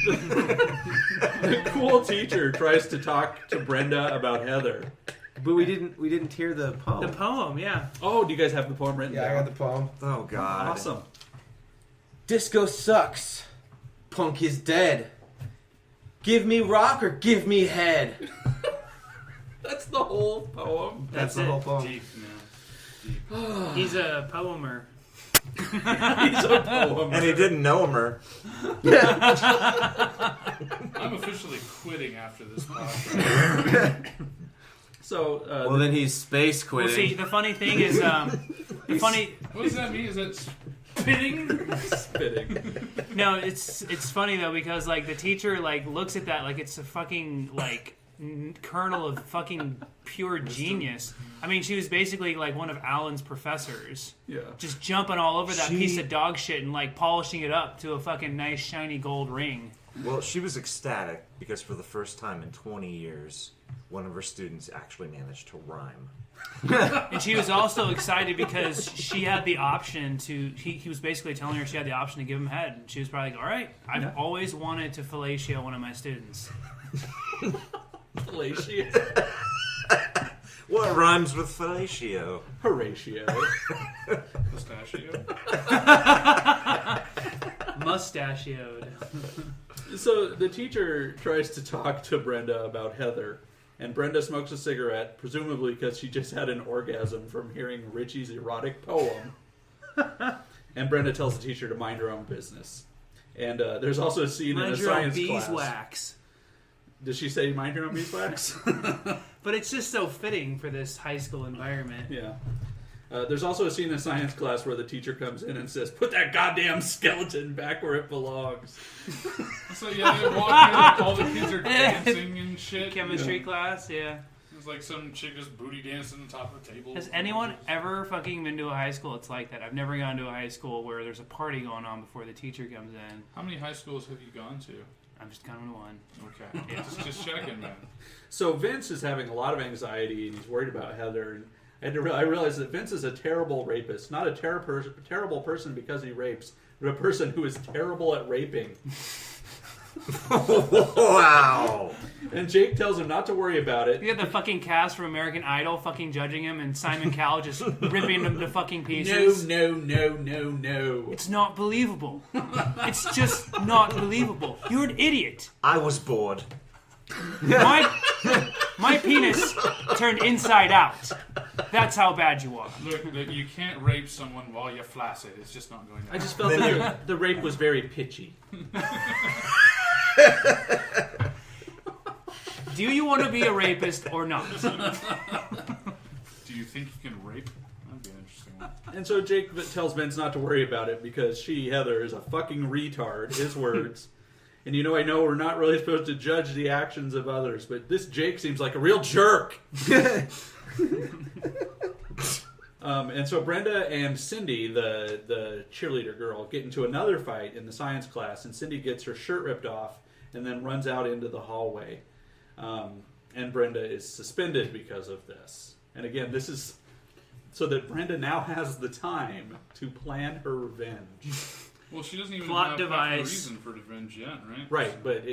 [SPEAKER 6] The cool teacher tries to talk to Brenda about Heather.
[SPEAKER 10] But we didn't hear the poem.
[SPEAKER 9] The poem, yeah.
[SPEAKER 6] Oh, do you guys have the poem written down?
[SPEAKER 10] I got the poem.
[SPEAKER 7] Oh god.
[SPEAKER 6] Awesome.
[SPEAKER 10] Disco sucks. Punk is dead. Give me rock or give me head.
[SPEAKER 6] That's the whole poem.
[SPEAKER 10] That's the whole poem.
[SPEAKER 8] Deep, man. Deep.
[SPEAKER 9] He's a poemer.
[SPEAKER 6] He's a poemer.
[SPEAKER 7] And he didn't know her.
[SPEAKER 8] I'm officially quitting after this podcast.
[SPEAKER 6] So,
[SPEAKER 10] well, then he's space quitting.
[SPEAKER 9] Well, see, the funny thing is,
[SPEAKER 8] What does that mean? Is that spitting?
[SPEAKER 6] Spitting.
[SPEAKER 9] No, it's funny though because like the teacher like looks at that like it's a fucking like kernel of fucking pure genius. I mean, she was basically like one of Alan's professors.
[SPEAKER 6] Yeah.
[SPEAKER 9] Just jumping all over that piece of dog shit and like polishing it up to a fucking nice shiny gold ring.
[SPEAKER 7] Well, she was ecstatic because for the first time in 20 years, one of her students actually managed to rhyme.
[SPEAKER 9] And she was also excited because she had the option to... He was basically telling her she had the option to give him head. And she was probably like, all right, I've always wanted to fellatio one of my students.
[SPEAKER 6] Fellatio.
[SPEAKER 7] What rhymes with fellatio?
[SPEAKER 6] Horatio.
[SPEAKER 8] Pistachio?
[SPEAKER 9] Mustachioed.
[SPEAKER 6] So the teacher tries to talk to Brenda about Heather, and Brenda smokes a cigarette, presumably because she just had an orgasm from hearing Richie's erotic poem. And Brenda tells the teacher to mind her own business. And there's also a scene in a science class.
[SPEAKER 9] Beeswax.
[SPEAKER 6] Does she say mind your own beeswax?
[SPEAKER 9] But it's just so fitting for this high school environment.
[SPEAKER 6] Yeah. There's also a scene in science class where the teacher comes in and says, "Put that goddamn skeleton back where it belongs."
[SPEAKER 8] So yeah, they walk in and all the kids are dancing and shit.
[SPEAKER 9] Chemistry class, yeah.
[SPEAKER 8] It's like some chick just booty dancing on top of the table.
[SPEAKER 9] Has anyone ever fucking been to a high school? It's like that. I've never gone to a high school where there's a party going on before the teacher comes in.
[SPEAKER 8] How many high schools have you gone to?
[SPEAKER 9] I'm just coming to one.
[SPEAKER 8] Okay. Yeah. Just checking, man.
[SPEAKER 6] So Vince is having a lot of anxiety and he's worried about Heather. And I realized that Vince is a terrible rapist. Not a terrible person because he rapes, but a person who is terrible at raping.
[SPEAKER 7] Wow.
[SPEAKER 6] And Jake tells him not to worry about it.
[SPEAKER 9] You got the fucking cast from American Idol fucking judging him and Simon Cowell just ripping him to fucking pieces.
[SPEAKER 6] No.
[SPEAKER 9] It's not believable. It's just not believable. You're an idiot.
[SPEAKER 7] I was bored.
[SPEAKER 9] My penis turned inside out. That's how bad you are.
[SPEAKER 8] Look, you can't rape someone while you're flaccid. It's just not going to happen.
[SPEAKER 6] I just felt that the rape was very pitchy.
[SPEAKER 9] Do you want to be a rapist or not?
[SPEAKER 8] Do you think you can rape? That'd be an interesting one.
[SPEAKER 6] And so Jake tells Vince not to worry about it because she, Heather, is a fucking retard, his words. And I know we're not really supposed to judge the actions of others, but this Jake seems like a real jerk. And so Brenda and Cindy, the cheerleader girl, get into another fight in the science class, and Cindy gets her shirt ripped off and then runs out into the hallway. And Brenda is suspended because of this. And again, this is so that Brenda now has the time to plan her revenge.
[SPEAKER 8] Well, she doesn't even
[SPEAKER 9] Plot
[SPEAKER 8] have
[SPEAKER 9] device.
[SPEAKER 8] a reason for revenge yet, right?
[SPEAKER 6] Right, but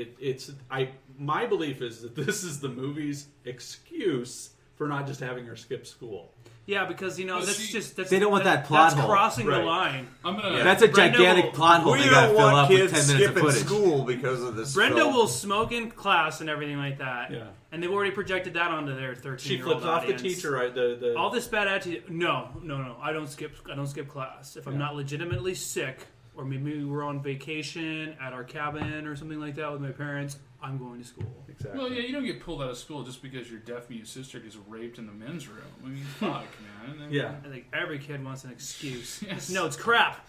[SPEAKER 6] my belief is that this is the movie's excuse for not just having her skip school.
[SPEAKER 9] Yeah, because
[SPEAKER 10] they don't want that plot
[SPEAKER 9] that's
[SPEAKER 10] hole.
[SPEAKER 9] crossing the
[SPEAKER 6] Right.
[SPEAKER 9] line.
[SPEAKER 10] That's a
[SPEAKER 9] Brenda
[SPEAKER 10] gigantic
[SPEAKER 9] will-
[SPEAKER 10] plot hole
[SPEAKER 7] We
[SPEAKER 10] they gotta
[SPEAKER 7] don't
[SPEAKER 10] fill
[SPEAKER 7] want
[SPEAKER 10] up with
[SPEAKER 7] kids
[SPEAKER 10] 10 minutes of
[SPEAKER 7] skipping
[SPEAKER 10] footage.
[SPEAKER 7] school because of this.
[SPEAKER 9] Brenda
[SPEAKER 7] film.
[SPEAKER 9] will smoke in class and everything like that.
[SPEAKER 6] Yeah.
[SPEAKER 9] And they've already projected that onto their 13-year-old
[SPEAKER 6] She flips off the
[SPEAKER 9] audience.
[SPEAKER 6] teacher, right? The
[SPEAKER 9] All this bad attitude. No. I don't skip class. If I'm not legitimately sick, or maybe we're on vacation at our cabin or something like that with my parents, I'm going to school.
[SPEAKER 6] Exactly.
[SPEAKER 8] Well, yeah, you don't get pulled out of school just because your deaf mute sister gets raped in the men's room. I mean, fuck, man.
[SPEAKER 6] Yeah.
[SPEAKER 9] I think every kid wants an excuse.
[SPEAKER 8] Yes.
[SPEAKER 9] No, it's crap.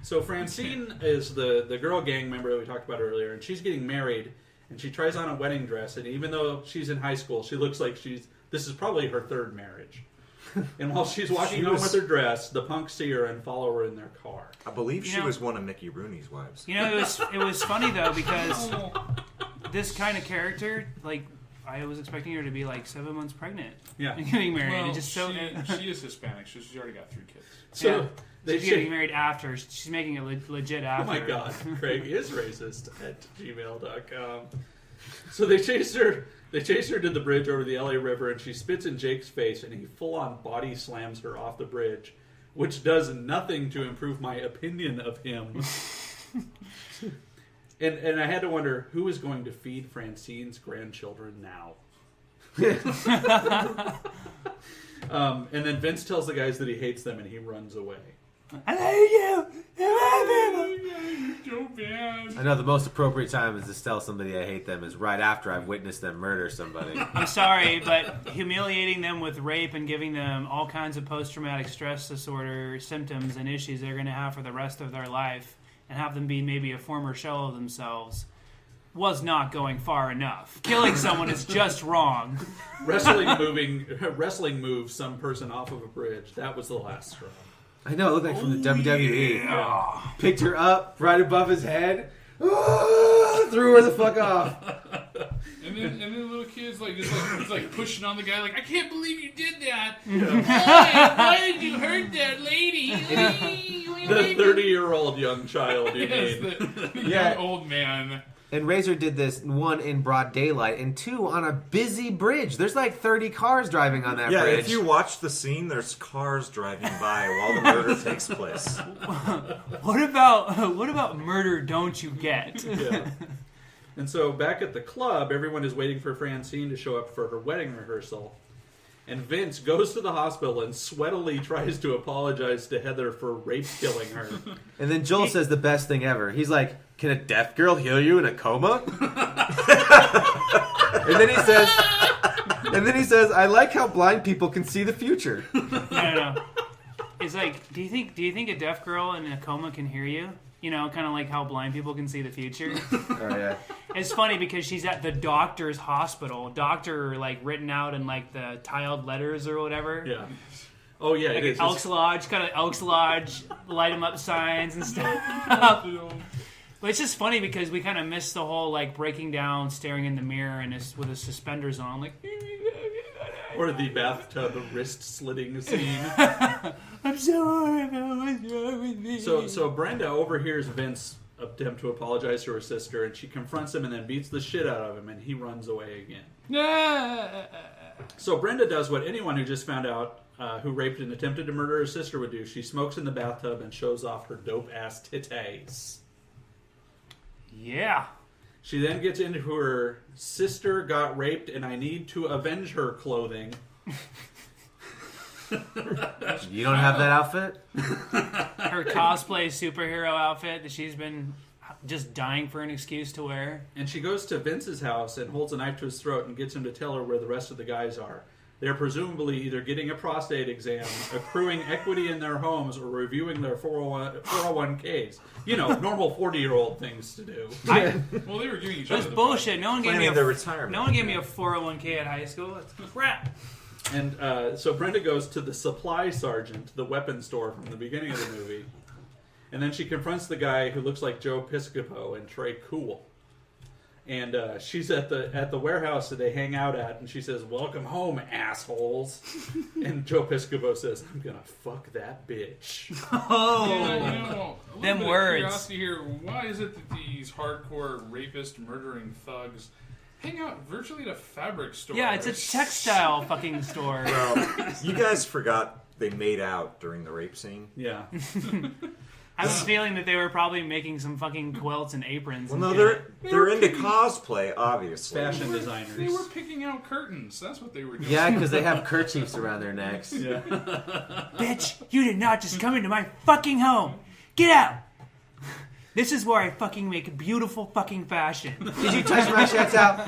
[SPEAKER 6] So Francine is the girl gang member that we talked about earlier, and she's getting married, and she tries on a wedding dress, and even though she's in high school, she looks like this is probably her third marriage. And while she's walking home with her dress, the punks see her and follow her in their car.
[SPEAKER 7] I believe she was one of Mickey Rooney's wives.
[SPEAKER 9] You know, it was funny though because this kind of character, like, I was expecting her to be like 7 months pregnant.
[SPEAKER 6] Yeah.
[SPEAKER 9] And getting married.
[SPEAKER 8] Well,
[SPEAKER 9] It just so
[SPEAKER 8] she is Hispanic, so she's already got 3 kids.
[SPEAKER 6] So
[SPEAKER 9] she's getting married after. She's making it legit
[SPEAKER 6] Oh
[SPEAKER 9] after.
[SPEAKER 6] my God, Craig is racist at gmail.com. So they chased her to the bridge over the LA River, and she spits in Jake's face, and he full-on body slams her off the bridge, which does nothing to improve my opinion of him. And I had to wonder, who is going to feed Francine's grandchildren now? And then Vince tells the guys that he hates them, and he runs away.
[SPEAKER 9] I hate you.
[SPEAKER 8] So bad.
[SPEAKER 10] I know the most appropriate time is to tell somebody I hate them is right after I've witnessed them murder somebody.
[SPEAKER 9] I'm sorry, but humiliating them with rape and giving them all kinds of post-traumatic stress disorder symptoms and issues they're going to have for the rest of their life and have them be maybe a former shell of themselves was not going far enough. Killing someone is just wrong.
[SPEAKER 6] Wrestling moves some person off of a bridge. That was the last straw.
[SPEAKER 10] I know, it looked like from the WWE. Yeah. Picked her up right above his head, threw her the fuck off.
[SPEAKER 8] And then little kids just pushing on the guy like, I can't believe you did that.
[SPEAKER 6] Yeah.
[SPEAKER 8] Why did you hurt that lady?
[SPEAKER 6] The 30-year-old young child, you mean.
[SPEAKER 8] The young old man.
[SPEAKER 10] And Razor did this, 1, in broad daylight, and 2, on a busy bridge. There's like 30 cars driving on that bridge.
[SPEAKER 7] Yeah, if you watch the scene, there's cars driving by while the murder takes place.
[SPEAKER 9] What about murder don't you get?
[SPEAKER 6] Yeah. And so back at the club, everyone is waiting for Francine to show up for her wedding rehearsal. And Vince goes to the hospital and sweatily tries to apologize to Heather for rape killing her.
[SPEAKER 10] And then Joel says the best thing ever. He's like, can a deaf girl heal you in a coma? And then he says, I like how blind people can see the future.
[SPEAKER 9] No. It's like, do you think a deaf girl in a coma can hear you? You know, kind of like how blind people can see the future.
[SPEAKER 10] Oh, yeah.
[SPEAKER 9] It's funny because she's at the doctor's hospital. Doctor, like, written out in, like, the tiled letters or whatever.
[SPEAKER 6] Yeah. Oh, yeah,
[SPEAKER 9] like
[SPEAKER 6] it is.
[SPEAKER 9] Elks Lodge, kind of Elks Lodge, light 'em up signs and stuff. But it's just funny because we kind of missed the whole, like, breaking down, staring in the mirror, and with his suspenders on, like...
[SPEAKER 6] Or the bathtub wrist-slitting scene.
[SPEAKER 9] I'm sorry about what's wrong with me.
[SPEAKER 6] So Brenda overhears Vince attempt to apologize to her sister, and she confronts him and then beats the shit out of him, and he runs away again. So Brenda does what anyone who just found out who raped and attempted to murder her sister would do. She smokes in the bathtub and shows off her dope-ass titties.
[SPEAKER 9] Yeah.
[SPEAKER 6] She then gets into her sister got raped and I need to avenge her clothing.
[SPEAKER 10] You don't have that outfit?
[SPEAKER 9] Her cosplay superhero outfit that she's been just dying for an excuse to wear.
[SPEAKER 6] And she goes to Vince's house and holds a knife to his throat and gets him to tell her where the rest of the guys are. They're presumably either getting a prostate exam, accruing equity in their homes, or reviewing their 401ks. You know, normal 40-year-old things to do.
[SPEAKER 8] Well, they were giving each other
[SPEAKER 9] That's bullshit. No one gave me
[SPEAKER 7] their retirement.
[SPEAKER 9] No one gave me a 401k at high school. That's crap.
[SPEAKER 6] And so Brenda goes to the supply sergeant, the weapons store from the beginning of the movie. And then she confronts the guy who looks like Joe Piscopo and Trey Cool. And she's at the warehouse that they hang out at, and she says, "Welcome home, assholes." And Joe Piscopo says, "I'm gonna fuck that bitch."
[SPEAKER 9] Oh,
[SPEAKER 8] Yeah, a
[SPEAKER 9] them
[SPEAKER 8] bit
[SPEAKER 9] words.
[SPEAKER 8] Of curiosity here. Why is it that these hardcore rapist, murdering thugs hang out virtually at a fabric store?
[SPEAKER 9] Yeah, it's a textile fucking store.
[SPEAKER 7] Well, you guys forgot they made out during the rape scene.
[SPEAKER 6] Yeah.
[SPEAKER 9] I have a feeling that they were probably making some fucking quilts and aprons.
[SPEAKER 7] Well,
[SPEAKER 9] and
[SPEAKER 7] no,
[SPEAKER 9] shit.
[SPEAKER 7] they're into cosplay, obviously.
[SPEAKER 6] Fashion designers.
[SPEAKER 8] They were picking out curtains. That's what they were doing.
[SPEAKER 10] Yeah, because they have kerchiefs around their necks.
[SPEAKER 6] Yeah.
[SPEAKER 9] Bitch, you did not just come into my fucking home. Get out. This is where I fucking make beautiful fucking fashion.
[SPEAKER 10] Did you touch my shirts out?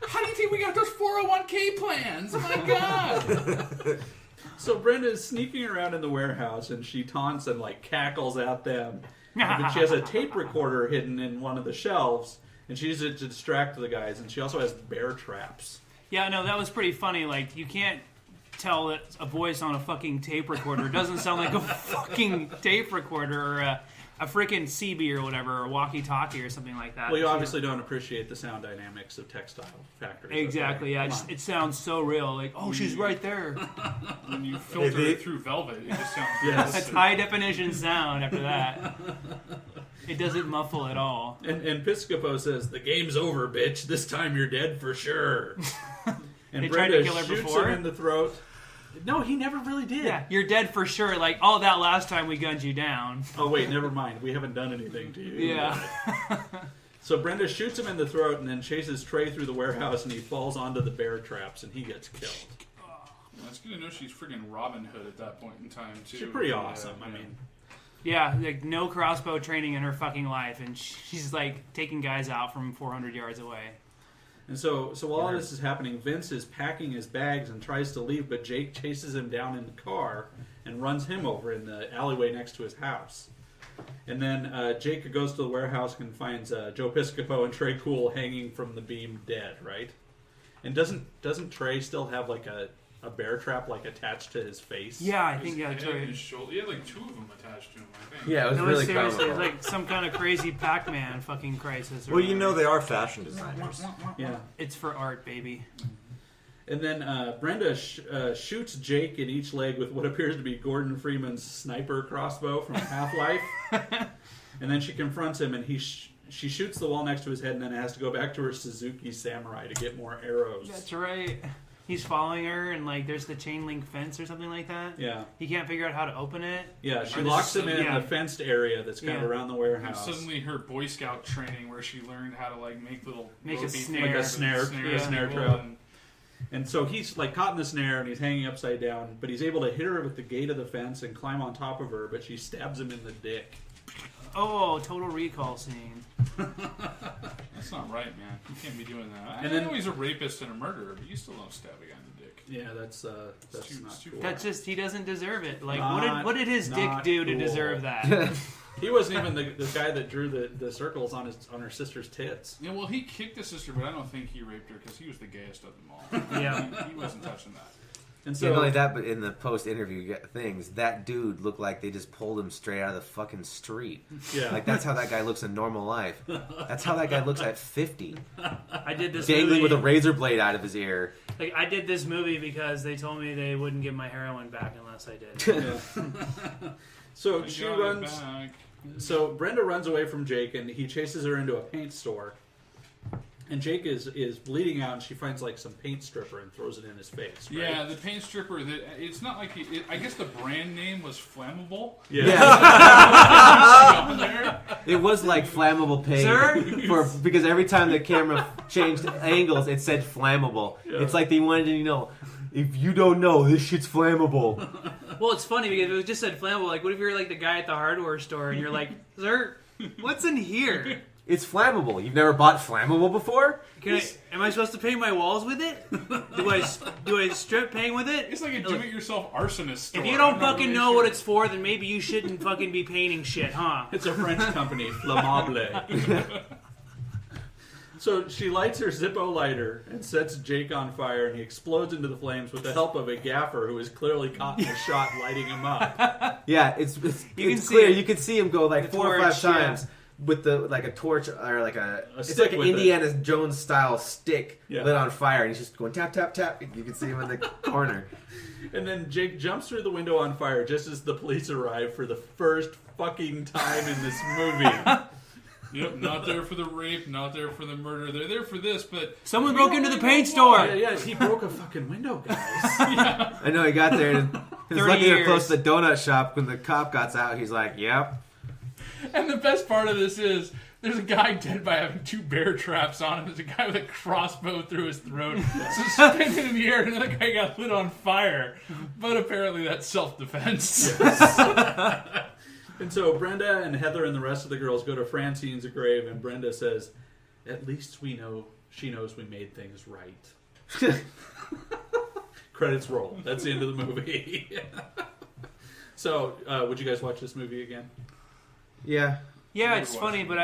[SPEAKER 8] How do you think we got those 401k plans? My God.
[SPEAKER 6] So Brenda's sneaking around in the warehouse, and she taunts and like cackles at them. And then she has a tape recorder hidden in one of the shelves, and she uses it to distract the guys. And she also has bear traps.
[SPEAKER 9] Yeah, no, that was pretty funny. Like, you can't tell that a voice on a fucking tape recorder doesn't sound like a fucking tape recorder or a freaking CB or whatever, or walkie-talkie or something like that.
[SPEAKER 6] Well, you obviously don't appreciate the sound dynamics of textile factories.
[SPEAKER 9] Exactly, yeah. It sounds so real. Like, oh, she's right there.
[SPEAKER 8] When you filter it through velvet, it just sounds
[SPEAKER 9] That's high-definition sound after that. It doesn't muffle at all.
[SPEAKER 6] And Piscopo says, "The game's over, bitch. This time you're dead for sure." And
[SPEAKER 9] They tried
[SPEAKER 6] Brenda
[SPEAKER 9] to kill her
[SPEAKER 6] shoots
[SPEAKER 9] before?
[SPEAKER 6] him in the throat. No, he never really did.
[SPEAKER 9] Yeah, you're dead for sure. Like, oh, that last time we gunned you down.
[SPEAKER 6] Oh, wait, never mind. We haven't done anything to you.
[SPEAKER 9] Yeah.
[SPEAKER 6] So Brenda shoots him in the throat and then chases Trey through the warehouse, and he falls onto the bear traps, and he gets killed.
[SPEAKER 8] Well, it's good to know she's friggin' Robin Hood at that point in time, too.
[SPEAKER 6] She's pretty awesome. I mean,
[SPEAKER 9] Yeah, like, no crossbow training in her fucking life, and she's, like, taking guys out from 400 yards away.
[SPEAKER 6] and so while all this is happening, Vince is packing his bags and tries to leave, but Jake chases him down in the car and runs him over in the alleyway next to his house. And then Jake goes to the warehouse and finds Joe Piscopo and Trey Cool hanging from the beam dead, right? And doesn't Trey still have like a bear trap like attached to his face?
[SPEAKER 9] Yeah, I think that's
[SPEAKER 8] Head and
[SPEAKER 9] right.
[SPEAKER 8] his shoulder. He had like two of them attached to him, I think.
[SPEAKER 10] Yeah, it was
[SPEAKER 9] No,
[SPEAKER 10] really
[SPEAKER 9] seriously,
[SPEAKER 10] comical.
[SPEAKER 9] it's like some kind of crazy Pac-Man fucking crisis. or
[SPEAKER 7] Well, you
[SPEAKER 9] whatever.
[SPEAKER 7] know they are fashion designers.
[SPEAKER 6] Yeah.
[SPEAKER 9] It's for art, baby.
[SPEAKER 6] And then Brenda shoots Jake in each leg with what appears to be Gordon Freeman's sniper crossbow from Half-Life. And then she confronts him, and she shoots the wall next to his head, and then has to go back to her Suzuki Samurai to get more arrows.
[SPEAKER 9] That's right. He's following her, and like there's the chain link fence or something like that.
[SPEAKER 6] Yeah.
[SPEAKER 9] He can't figure out how to open it.
[SPEAKER 6] Yeah, she
[SPEAKER 8] Or
[SPEAKER 6] locks him in
[SPEAKER 9] yeah.
[SPEAKER 6] the fenced area that's kind of
[SPEAKER 9] Yeah.
[SPEAKER 6] around the
[SPEAKER 8] And
[SPEAKER 6] warehouse.
[SPEAKER 8] suddenly her Boy Scout training where she learned how to like make little
[SPEAKER 9] Make a
[SPEAKER 8] ropey
[SPEAKER 9] snare.
[SPEAKER 8] things
[SPEAKER 6] Like a snare-
[SPEAKER 8] and
[SPEAKER 6] a snare
[SPEAKER 8] people
[SPEAKER 6] trap.
[SPEAKER 8] and-
[SPEAKER 6] And so he's like caught in the snare and he's hanging upside down, but he's able to hit her with the gate of the fence and climb on top of her, but she stabs him in the dick.
[SPEAKER 9] Oh, Total Recall scene.
[SPEAKER 8] That's not right, man. You can't be doing that.
[SPEAKER 6] And
[SPEAKER 8] I
[SPEAKER 6] then-
[SPEAKER 8] know he's a rapist and a murderer, but you still don't stab a guy in the dick.
[SPEAKER 6] Yeah, that's
[SPEAKER 8] too-
[SPEAKER 6] not
[SPEAKER 8] it's too
[SPEAKER 6] cool.
[SPEAKER 9] That's just, he doesn't deserve it. Like,
[SPEAKER 6] Not-
[SPEAKER 9] what did his dick
[SPEAKER 6] not
[SPEAKER 9] do to
[SPEAKER 6] cool.
[SPEAKER 9] deserve that?
[SPEAKER 6] He wasn't even the guy that drew the circles on her sister's tits.
[SPEAKER 8] Yeah, well, he kicked his sister, but I don't think he raped her because he was the gayest of them all.
[SPEAKER 9] Yeah.
[SPEAKER 8] He wasn't touching that.
[SPEAKER 6] And
[SPEAKER 10] Not only
[SPEAKER 6] so
[SPEAKER 10] that, but in the post-interview things, that dude looked like they just pulled him straight out of the fucking street.
[SPEAKER 6] yeah,
[SPEAKER 10] Like, that's how that guy looks in normal life. That's how that guy looks at 50.
[SPEAKER 9] I did this
[SPEAKER 10] Dangling
[SPEAKER 9] movie.
[SPEAKER 10] with a razor blade out of his ear.
[SPEAKER 9] Like, I did this movie because they told me they wouldn't give my heroin back unless I did.
[SPEAKER 6] yeah. So
[SPEAKER 8] I
[SPEAKER 6] she
[SPEAKER 8] got it
[SPEAKER 6] runs.
[SPEAKER 8] back.
[SPEAKER 6] So Brenda runs away from Jake, and he chases her into a paint store. And Jake is bleeding out, and she finds like some paint stripper and throws it in his face. Right?
[SPEAKER 8] Yeah, the paint stripper. It's not like I guess the brand name was Flammable.
[SPEAKER 6] Yeah.
[SPEAKER 8] Up there.
[SPEAKER 10] It was like flammable paint.
[SPEAKER 9] Sir?
[SPEAKER 10] Because every time the camera changed angles, it said flammable.
[SPEAKER 6] Yeah.
[SPEAKER 10] It's like they wanted to know, if you don't know, this shit's flammable.
[SPEAKER 9] Well, it's funny because if it just said flammable. Like, what if you're like the guy at the hardware store and you're like, sir, what's in here?
[SPEAKER 10] It's flammable. You've never bought flammable before?
[SPEAKER 9] Am I supposed to paint my walls with it? Do I strip paint with it?
[SPEAKER 8] It's like a do-it-yourself arsonist store.
[SPEAKER 9] If you don't
[SPEAKER 8] I'm not
[SPEAKER 9] fucking
[SPEAKER 8] really
[SPEAKER 9] know
[SPEAKER 8] sure.
[SPEAKER 9] what it's for, then maybe you shouldn't fucking be painting shit, huh?
[SPEAKER 6] It's a French company, Flammable. So she lights her Zippo lighter and sets Jake on fire, and he explodes into the flames with the help of a gaffer who is clearly caught in the shot lighting him up.
[SPEAKER 10] Yeah, it's
[SPEAKER 9] You can see
[SPEAKER 10] clear.
[SPEAKER 9] it.
[SPEAKER 10] You can see him go like
[SPEAKER 9] The
[SPEAKER 10] 4 or 5
[SPEAKER 9] torch, yeah.
[SPEAKER 10] times. with like a torch or like it's
[SPEAKER 6] stick
[SPEAKER 10] like an
[SPEAKER 6] with
[SPEAKER 10] Indiana Jones style stick
[SPEAKER 6] Yeah.
[SPEAKER 10] lit on fire, and he's just going tap tap tap. You can see him in the corner.
[SPEAKER 6] And then Jake jumps through the window on fire just as the police arrive for the first fucking time in this movie.
[SPEAKER 8] Yep, not there for the rape, not there for the murder. They're there for this, but
[SPEAKER 9] Someone broke into the paint store.
[SPEAKER 6] Yeah, he broke a fucking window, guys.
[SPEAKER 10] I know he got there. And he was
[SPEAKER 9] 30
[SPEAKER 10] lucky they were
[SPEAKER 9] years.
[SPEAKER 10] close to the donut shop when the cop got out. He's like, "Yep."
[SPEAKER 8] And the best part of this is there's a guy dead by having 2 bear traps on him. There's a guy with a crossbow through his throat, suspended in the air, and another guy got lit on fire. But apparently that's self-defense.
[SPEAKER 6] And so Brenda and Heather and the rest of the girls go to Francine's grave, and Brenda says, "At least she knows we made things right." Credits roll. That's the end of the movie. So, would you guys watch this movie again?
[SPEAKER 10] Yeah.
[SPEAKER 9] Yeah, it's funny, but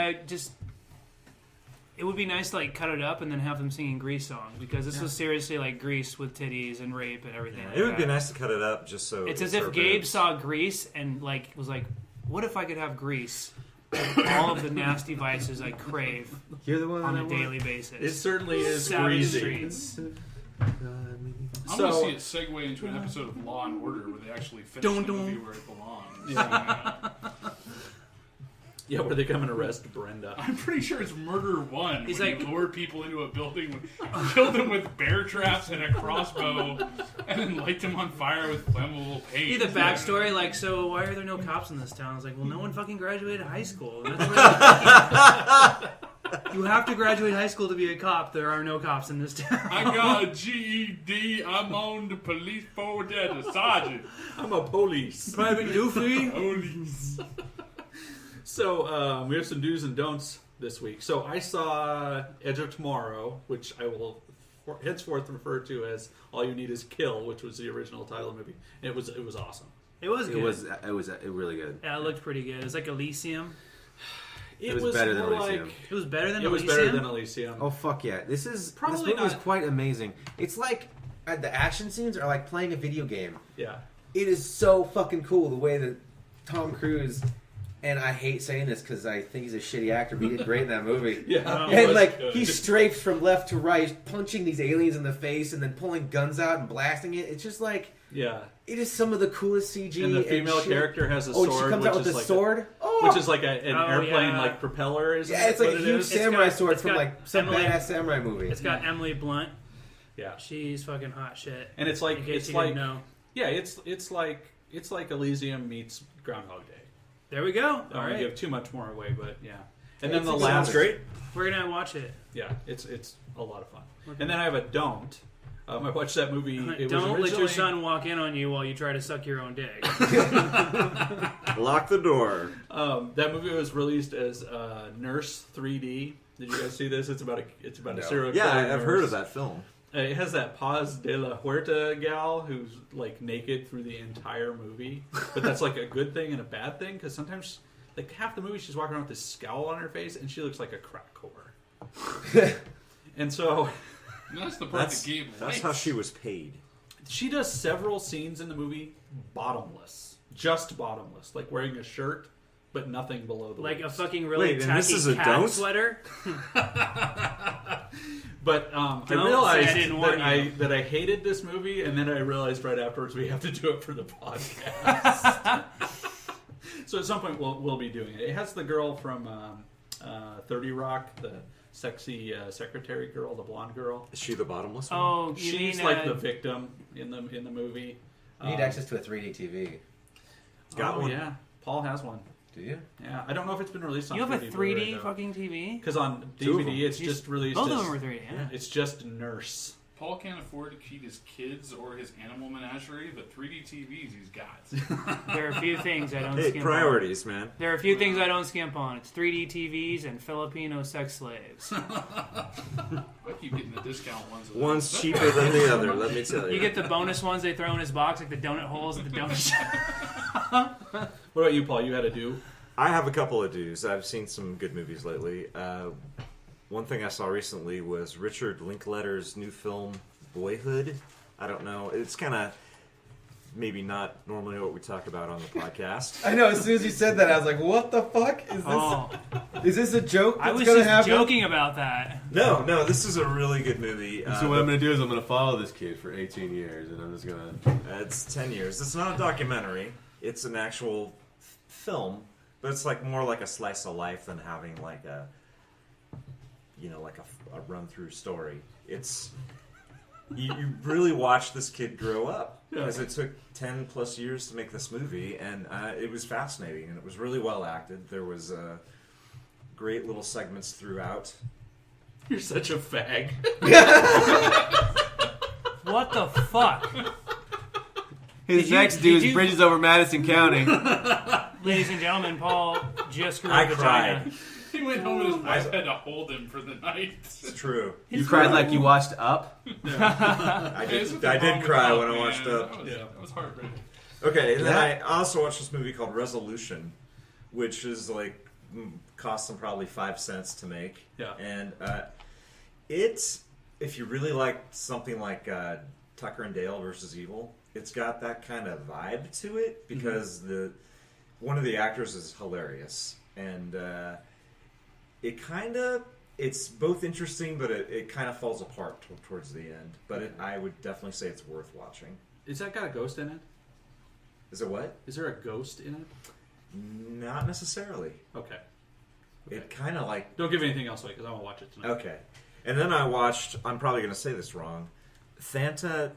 [SPEAKER 9] it would be nice to like cut it up and then have them singing Grease songs, because this was seriously like Grease with titties and rape and everything.
[SPEAKER 7] It would be nice to cut it up just so
[SPEAKER 9] It's as if Gabe saw Grease and like was like, "What if I could have Grease? All of the nasty vices I crave
[SPEAKER 10] You're the one
[SPEAKER 9] on
[SPEAKER 10] that I
[SPEAKER 9] a
[SPEAKER 10] want.
[SPEAKER 9] daily basis."
[SPEAKER 6] It certainly is
[SPEAKER 9] Savage
[SPEAKER 6] greasy.
[SPEAKER 9] Streets.
[SPEAKER 8] I'm going to see it segue into an episode of Law and Order where they actually finish the movie where it belongs.
[SPEAKER 6] Yeah. Yeah, where they come and arrest Brenda.
[SPEAKER 8] I'm pretty sure it's Murder 1.
[SPEAKER 9] He's
[SPEAKER 8] when
[SPEAKER 9] like-
[SPEAKER 8] you lure people into a building, kill them with bear traps and a crossbow, and then light them on fire with flammable paint.
[SPEAKER 9] See the backstory, like, so why are there no cops in this town? I was like, well, no one fucking graduated high school. And that's what you have to graduate high school to be a cop. There are no cops in this town.
[SPEAKER 8] I got a GED. I'm on the police forward as a sergeant.
[SPEAKER 6] I'm a police.
[SPEAKER 9] Private Doofy.
[SPEAKER 8] Police.
[SPEAKER 6] So, we have some do's and don'ts this week. So, I saw Edge of Tomorrow, which I will henceforth refer to as All You Need Is Kill, which was the original title of the movie. And it was awesome.
[SPEAKER 9] It was good.
[SPEAKER 10] It was really good.
[SPEAKER 9] Yeah, it looked pretty good. It was like Elysium.
[SPEAKER 6] It
[SPEAKER 10] was better than
[SPEAKER 6] more
[SPEAKER 10] Elysium.
[SPEAKER 9] It was better than
[SPEAKER 6] It was
[SPEAKER 9] Elysium?
[SPEAKER 6] better than Elysium.
[SPEAKER 10] Oh fuck yeah! This
[SPEAKER 6] Probably
[SPEAKER 10] movie is
[SPEAKER 6] not-
[SPEAKER 10] quite amazing. It's like the action scenes are like playing a video game.
[SPEAKER 6] Yeah.
[SPEAKER 10] It is so fucking cool the way that Tom Cruise, and I hate saying this because I think he's a shitty actor, but he did great in that movie.
[SPEAKER 6] Yeah.
[SPEAKER 10] And like
[SPEAKER 6] good.
[SPEAKER 10] he strafes from left to right, punching these aliens in the face, and then pulling guns out and blasting it. It's just like
[SPEAKER 6] Yeah.
[SPEAKER 10] it is some of the coolest CG.
[SPEAKER 6] And the female
[SPEAKER 10] shit.
[SPEAKER 6] character has a
[SPEAKER 10] Oh,
[SPEAKER 6] sword.
[SPEAKER 10] she comes
[SPEAKER 6] which
[SPEAKER 10] out with
[SPEAKER 6] is
[SPEAKER 10] a
[SPEAKER 6] like
[SPEAKER 10] sword.
[SPEAKER 6] Which is like an airplane
[SPEAKER 9] yeah.
[SPEAKER 6] like propeller. Isn't
[SPEAKER 10] Yeah, it's like
[SPEAKER 6] what
[SPEAKER 10] a
[SPEAKER 6] it
[SPEAKER 10] huge
[SPEAKER 6] is?
[SPEAKER 10] samurai
[SPEAKER 9] It's got-
[SPEAKER 10] sword
[SPEAKER 9] it's
[SPEAKER 10] from
[SPEAKER 9] got
[SPEAKER 10] like some
[SPEAKER 9] Emily-
[SPEAKER 10] badass samurai movie.
[SPEAKER 9] It's got Emily Blunt.
[SPEAKER 6] Yeah.
[SPEAKER 9] She's fucking hot shit.
[SPEAKER 6] And it's like
[SPEAKER 9] In case
[SPEAKER 6] it's
[SPEAKER 9] you
[SPEAKER 6] like
[SPEAKER 9] didn't know.
[SPEAKER 6] yeah, it's like Elysium meets Groundhog Day.
[SPEAKER 9] There we go.
[SPEAKER 6] I
[SPEAKER 9] All
[SPEAKER 6] don't want to
[SPEAKER 9] right.
[SPEAKER 6] give too much more away, but yeah. And then
[SPEAKER 10] It's
[SPEAKER 6] the
[SPEAKER 10] a-
[SPEAKER 6] last
[SPEAKER 10] sounds great.
[SPEAKER 9] We're gonna watch it.
[SPEAKER 6] Yeah, it's a lot of fun. And then I have a don't. I watched that movie. It
[SPEAKER 9] Don't
[SPEAKER 6] was
[SPEAKER 9] let your
[SPEAKER 6] originally-
[SPEAKER 9] son walk in on you while you try to suck your own dick.
[SPEAKER 7] Lock the door.
[SPEAKER 6] That movie was released as Nurse 3D. Did you guys see this? It's about a serial killer.
[SPEAKER 7] Yeah, I've heard of
[SPEAKER 6] nurse.
[SPEAKER 7] that film.
[SPEAKER 6] It has that Paz de la Huerta gal who's like naked through the entire movie, but that's like a good thing and a bad thing because sometimes like half the movie she's walking around with this scowl on her face and she looks like a crack whore. And so
[SPEAKER 8] And that's the part that Gabe
[SPEAKER 7] That's
[SPEAKER 8] likes.
[SPEAKER 7] how she was paid.
[SPEAKER 6] she does several scenes in the movie bottomless, just bottomless, like wearing a shirt but nothing below the
[SPEAKER 9] Like a
[SPEAKER 6] waist.
[SPEAKER 9] fucking really
[SPEAKER 7] Wait, and this
[SPEAKER 9] tacky
[SPEAKER 7] is a
[SPEAKER 9] cat
[SPEAKER 7] don't?
[SPEAKER 9] sweater.
[SPEAKER 6] But I
[SPEAKER 9] Don't
[SPEAKER 6] realized
[SPEAKER 9] say I didn't warn you.
[SPEAKER 6] that I hated this movie, and then I realized right afterwards we have to do it for the podcast. So at some point we'll be doing it. It has the girl from 30 Rock, the sexy secretary girl, the blonde girl.
[SPEAKER 7] Is she the bottomless one?
[SPEAKER 9] Oh, you
[SPEAKER 6] She's
[SPEAKER 9] mean,
[SPEAKER 6] like the victim in the movie.
[SPEAKER 10] You need access to a 3D TV.
[SPEAKER 7] Got one.
[SPEAKER 6] Yeah, Paul has one.
[SPEAKER 10] Do you?
[SPEAKER 6] Yeah, I don't know if it's been released on.
[SPEAKER 9] You have a
[SPEAKER 6] 3D
[SPEAKER 9] 3D fucking TV?
[SPEAKER 6] Because on
[SPEAKER 7] Two of
[SPEAKER 6] DVD
[SPEAKER 7] them.
[SPEAKER 6] it's just released.
[SPEAKER 9] Both
[SPEAKER 6] as,
[SPEAKER 9] of them are 3D. Yeah.
[SPEAKER 6] It's just Nurse.
[SPEAKER 8] Paul can't afford to feed his kids or his animal menagerie, but 3D TVs he's got.
[SPEAKER 9] There are a few things I don't
[SPEAKER 7] Hey,
[SPEAKER 9] skimp
[SPEAKER 7] priorities, man.
[SPEAKER 9] on. There are a few things I don't skimp on. It's 3D TVs and Filipino sex slaves.
[SPEAKER 8] I keep getting the discount ones.
[SPEAKER 7] One's cheaper than the other, let me tell you.
[SPEAKER 9] You get the bonus ones they throw in his box, like the donut holes at the donut shop.
[SPEAKER 6] What about you, Paul? You had a do?
[SPEAKER 7] I have a couple of do's. I've seen some good movies lately. One thing I saw recently was Richard Linklater's new film, Boyhood. I don't know. It's kind of... maybe not normally what we talk about on the podcast.
[SPEAKER 10] I know. As soon as you said that, I was like, "What the fuck is this?
[SPEAKER 9] Oh,
[SPEAKER 10] Is this a joke
[SPEAKER 9] I
[SPEAKER 10] that's
[SPEAKER 9] was
[SPEAKER 10] gonna
[SPEAKER 9] just
[SPEAKER 10] happen?"
[SPEAKER 9] joking about that.
[SPEAKER 7] No, this is a really good movie.
[SPEAKER 10] So what I'm gonna do is I'm gonna follow this kid for 18 years, and I'm just gonna.
[SPEAKER 7] It's 10 years. It's not a documentary. It's an actual film, but it's like more like a slice of life than having like a, like a run through story. It's you really watch this kid grow up because it took 10 plus years to make this movie, and it was fascinating and it was really well acted. There was great little segments throughout.
[SPEAKER 6] You're such a fag.
[SPEAKER 9] What the fuck?
[SPEAKER 10] His next dude's Bridges Over Madison County.
[SPEAKER 9] Ladies and gentlemen, Paul just grew
[SPEAKER 7] I
[SPEAKER 9] a vagina.
[SPEAKER 7] cried.
[SPEAKER 8] He went home and his wife had to hold him for the night.
[SPEAKER 7] It's true.
[SPEAKER 10] You cried like you watched Up?
[SPEAKER 7] I did cry when I watched Up.
[SPEAKER 8] That was heartbreaking.
[SPEAKER 7] Okay, and then I also watched this movie called Resolution, which is like cost them probably 5 cents to make.
[SPEAKER 6] Yeah.
[SPEAKER 7] And it's, if you really like something like Tucker and Dale versus Evil, it's got that kind of vibe to it because one of the actors is hilarious, and it's both interesting, but it kind of falls apart towards the end. But I would definitely say it's worth watching.
[SPEAKER 6] Is that got a ghost in it?
[SPEAKER 7] Is it what?
[SPEAKER 6] Is there a ghost in it?
[SPEAKER 7] Not necessarily.
[SPEAKER 6] Okay.
[SPEAKER 7] It kind of like...
[SPEAKER 6] Don't give anything else away, because I want to watch it tonight.
[SPEAKER 7] Okay. And then I watched... I'm probably going to say this wrong. Thantomorphos.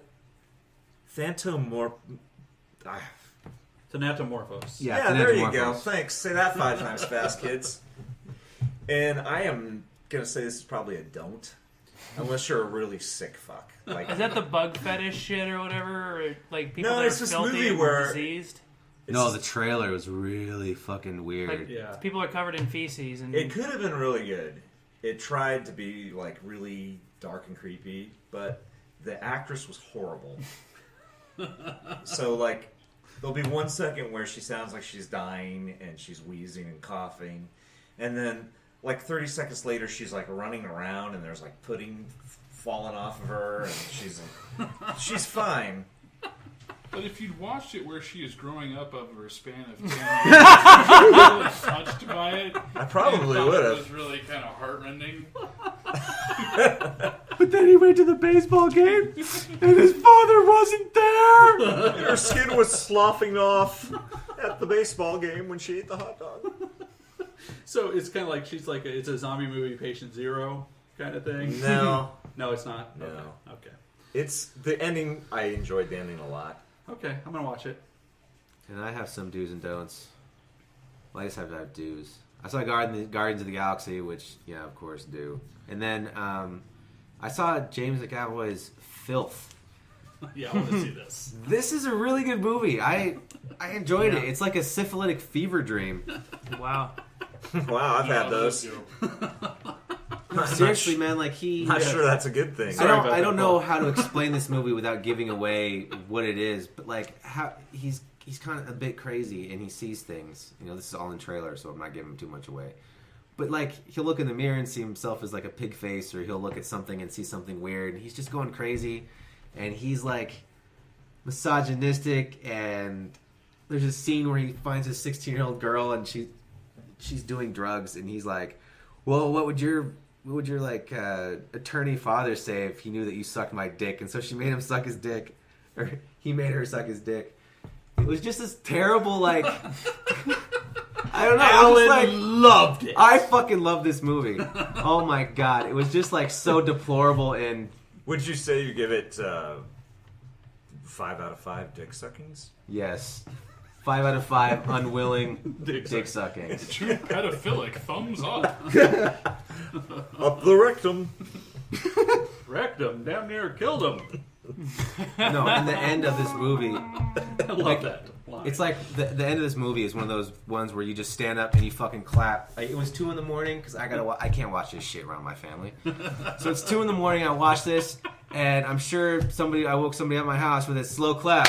[SPEAKER 6] Thanatomorphos.
[SPEAKER 7] Yeah, there you go. Thanks. Say that 5 times fast, kids. And I am going to say this is probably a don't. Unless you're a really sick fuck. Like,
[SPEAKER 9] Is that the bug fetish shit or whatever? Or like people
[SPEAKER 7] No,
[SPEAKER 9] that are
[SPEAKER 7] it's this
[SPEAKER 9] filthy
[SPEAKER 7] movie
[SPEAKER 9] and
[SPEAKER 7] where-
[SPEAKER 9] diseased?
[SPEAKER 10] No, the trailer was really fucking weird.
[SPEAKER 9] Like, people are covered in feces and
[SPEAKER 7] It could have been really good. It tried to be like really dark and creepy, but the actress was horrible. So like, there'll be 1 second where she sounds like she's dying and she's wheezing and coughing, and then like 30 seconds later she's like running around and there's like pudding falling off of her and she's fine.
[SPEAKER 8] But if you'd watched it where she is growing up over a span of 10 years, you'd be really touched by it.
[SPEAKER 7] I probably
[SPEAKER 8] and thought
[SPEAKER 7] would
[SPEAKER 8] It
[SPEAKER 7] have.
[SPEAKER 8] was really kind of heartrending.
[SPEAKER 10] But then he went to the baseball game, and his father wasn't there.
[SPEAKER 7] Her skin was sloughing off at the baseball game when she ate the hot dog.
[SPEAKER 6] So it's kind of like it's a zombie movie, Patient Zero kind of thing.
[SPEAKER 7] No.
[SPEAKER 6] No, it's not.
[SPEAKER 7] No.
[SPEAKER 6] Okay.
[SPEAKER 7] It's the ending. I enjoyed the ending a lot.
[SPEAKER 6] Okay, I'm gonna watch it.
[SPEAKER 10] And I have some do's and don'ts. Well, I just have to have do's. I saw Guardians of the Galaxy, which, yeah, of course, do. And then I saw James McAvoy's Filth.
[SPEAKER 6] Yeah, I want to see this.
[SPEAKER 10] This is a really good movie. I enjoyed it. It's like a syphilitic fever dream.
[SPEAKER 9] wow.
[SPEAKER 7] Wow, I've had those.
[SPEAKER 10] Seriously, man, like
[SPEAKER 7] Not sure that's a good thing.
[SPEAKER 10] I don't know how to explain this movie without giving away what it is, but like how he's kind of a bit crazy and he sees things. You know, this is all in trailer, so I'm not giving too much away. But like he'll look in the mirror and see himself as like a pig face, or he'll look at something and see something weird. And he's just going crazy, and he's like misogynistic. And there's a scene where he finds a 16-year-old girl and she's doing drugs, and he's like, "Well, what would your like attorney father say if he knew that you sucked my dick?" And so she made him suck his dick, or he made her suck his dick. It was just this terrible, like, I don't know.
[SPEAKER 6] Alan loved it.
[SPEAKER 10] I fucking love this movie. Oh my god, it was just like so deplorable. And
[SPEAKER 7] would you say you give it 5 out of 5 dick suckings?
[SPEAKER 10] Yes, 5 out of 5 unwilling dick sucking.
[SPEAKER 8] True pedophilic. Thumbs up.
[SPEAKER 7] Up the rectum.
[SPEAKER 6] Wrecked him. Damn near killed him.
[SPEAKER 10] No, in the end of this movie,
[SPEAKER 6] I love that line.
[SPEAKER 10] It's like the end of this movie is one of those ones where you just stand up and you fucking clap. Like, it was 2 a.m. because I can't watch this shit around my family. So it's 2 a.m. I watch this, and I'm sure I woke somebody at my house with a slow clap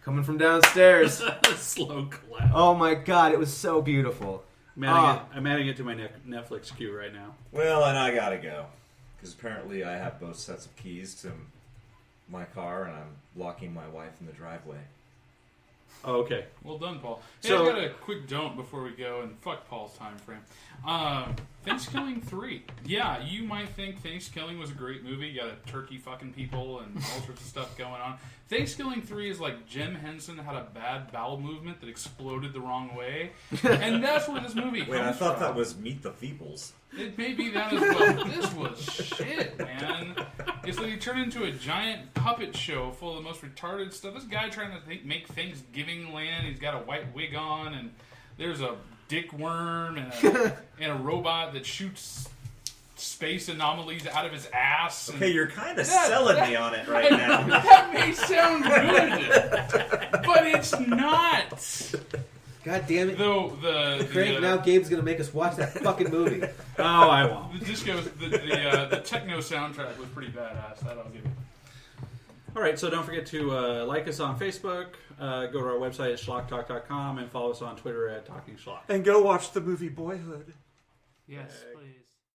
[SPEAKER 10] coming from downstairs.
[SPEAKER 6] Slow clap.
[SPEAKER 10] Oh my god, it was so beautiful.
[SPEAKER 6] I'm adding it to my Netflix queue right now.
[SPEAKER 7] Well, and I gotta go because apparently I have both sets of keys to my car and I'm locking my wife in the driveway.
[SPEAKER 6] Oh, okay.
[SPEAKER 8] Well done, Paul. Hey,
[SPEAKER 6] So-
[SPEAKER 8] I got a quick don't before we go, and fuck Paul's time frame. Thanksgiving 3. Yeah, you might think Thanksgiving was a great movie. You got a turkey fucking people and all sorts of stuff going on. Thanksgiving 3 is like Jim Henson had a bad bowel movement that exploded the wrong way. And that's where this movie comes
[SPEAKER 7] Wait, I thought
[SPEAKER 8] from.
[SPEAKER 7] that was Meet the Feebles.
[SPEAKER 8] It may be that as well. This was shit, man. It's like he turned into a giant puppet show full of the most retarded stuff. This guy trying to make Thanksgiving land. He's got a white wig on, and there's a dick worm and a robot that shoots space anomalies out of his ass.
[SPEAKER 7] Okay, you're kind of selling me on it right now.
[SPEAKER 8] That may sound good, but it's not.
[SPEAKER 11] God damn it.
[SPEAKER 8] Though
[SPEAKER 11] Craig, now Gabe's going to make us watch that fucking movie.
[SPEAKER 6] Oh, I won't.
[SPEAKER 8] The disco, the techno soundtrack was pretty badass. That I'll give you.
[SPEAKER 6] All right, so don't forget to like us on Facebook, go to our website at schlocktalk.com, and follow us on Twitter at Talking Schlock.
[SPEAKER 7] And go watch the movie Boyhood.
[SPEAKER 9] Yes.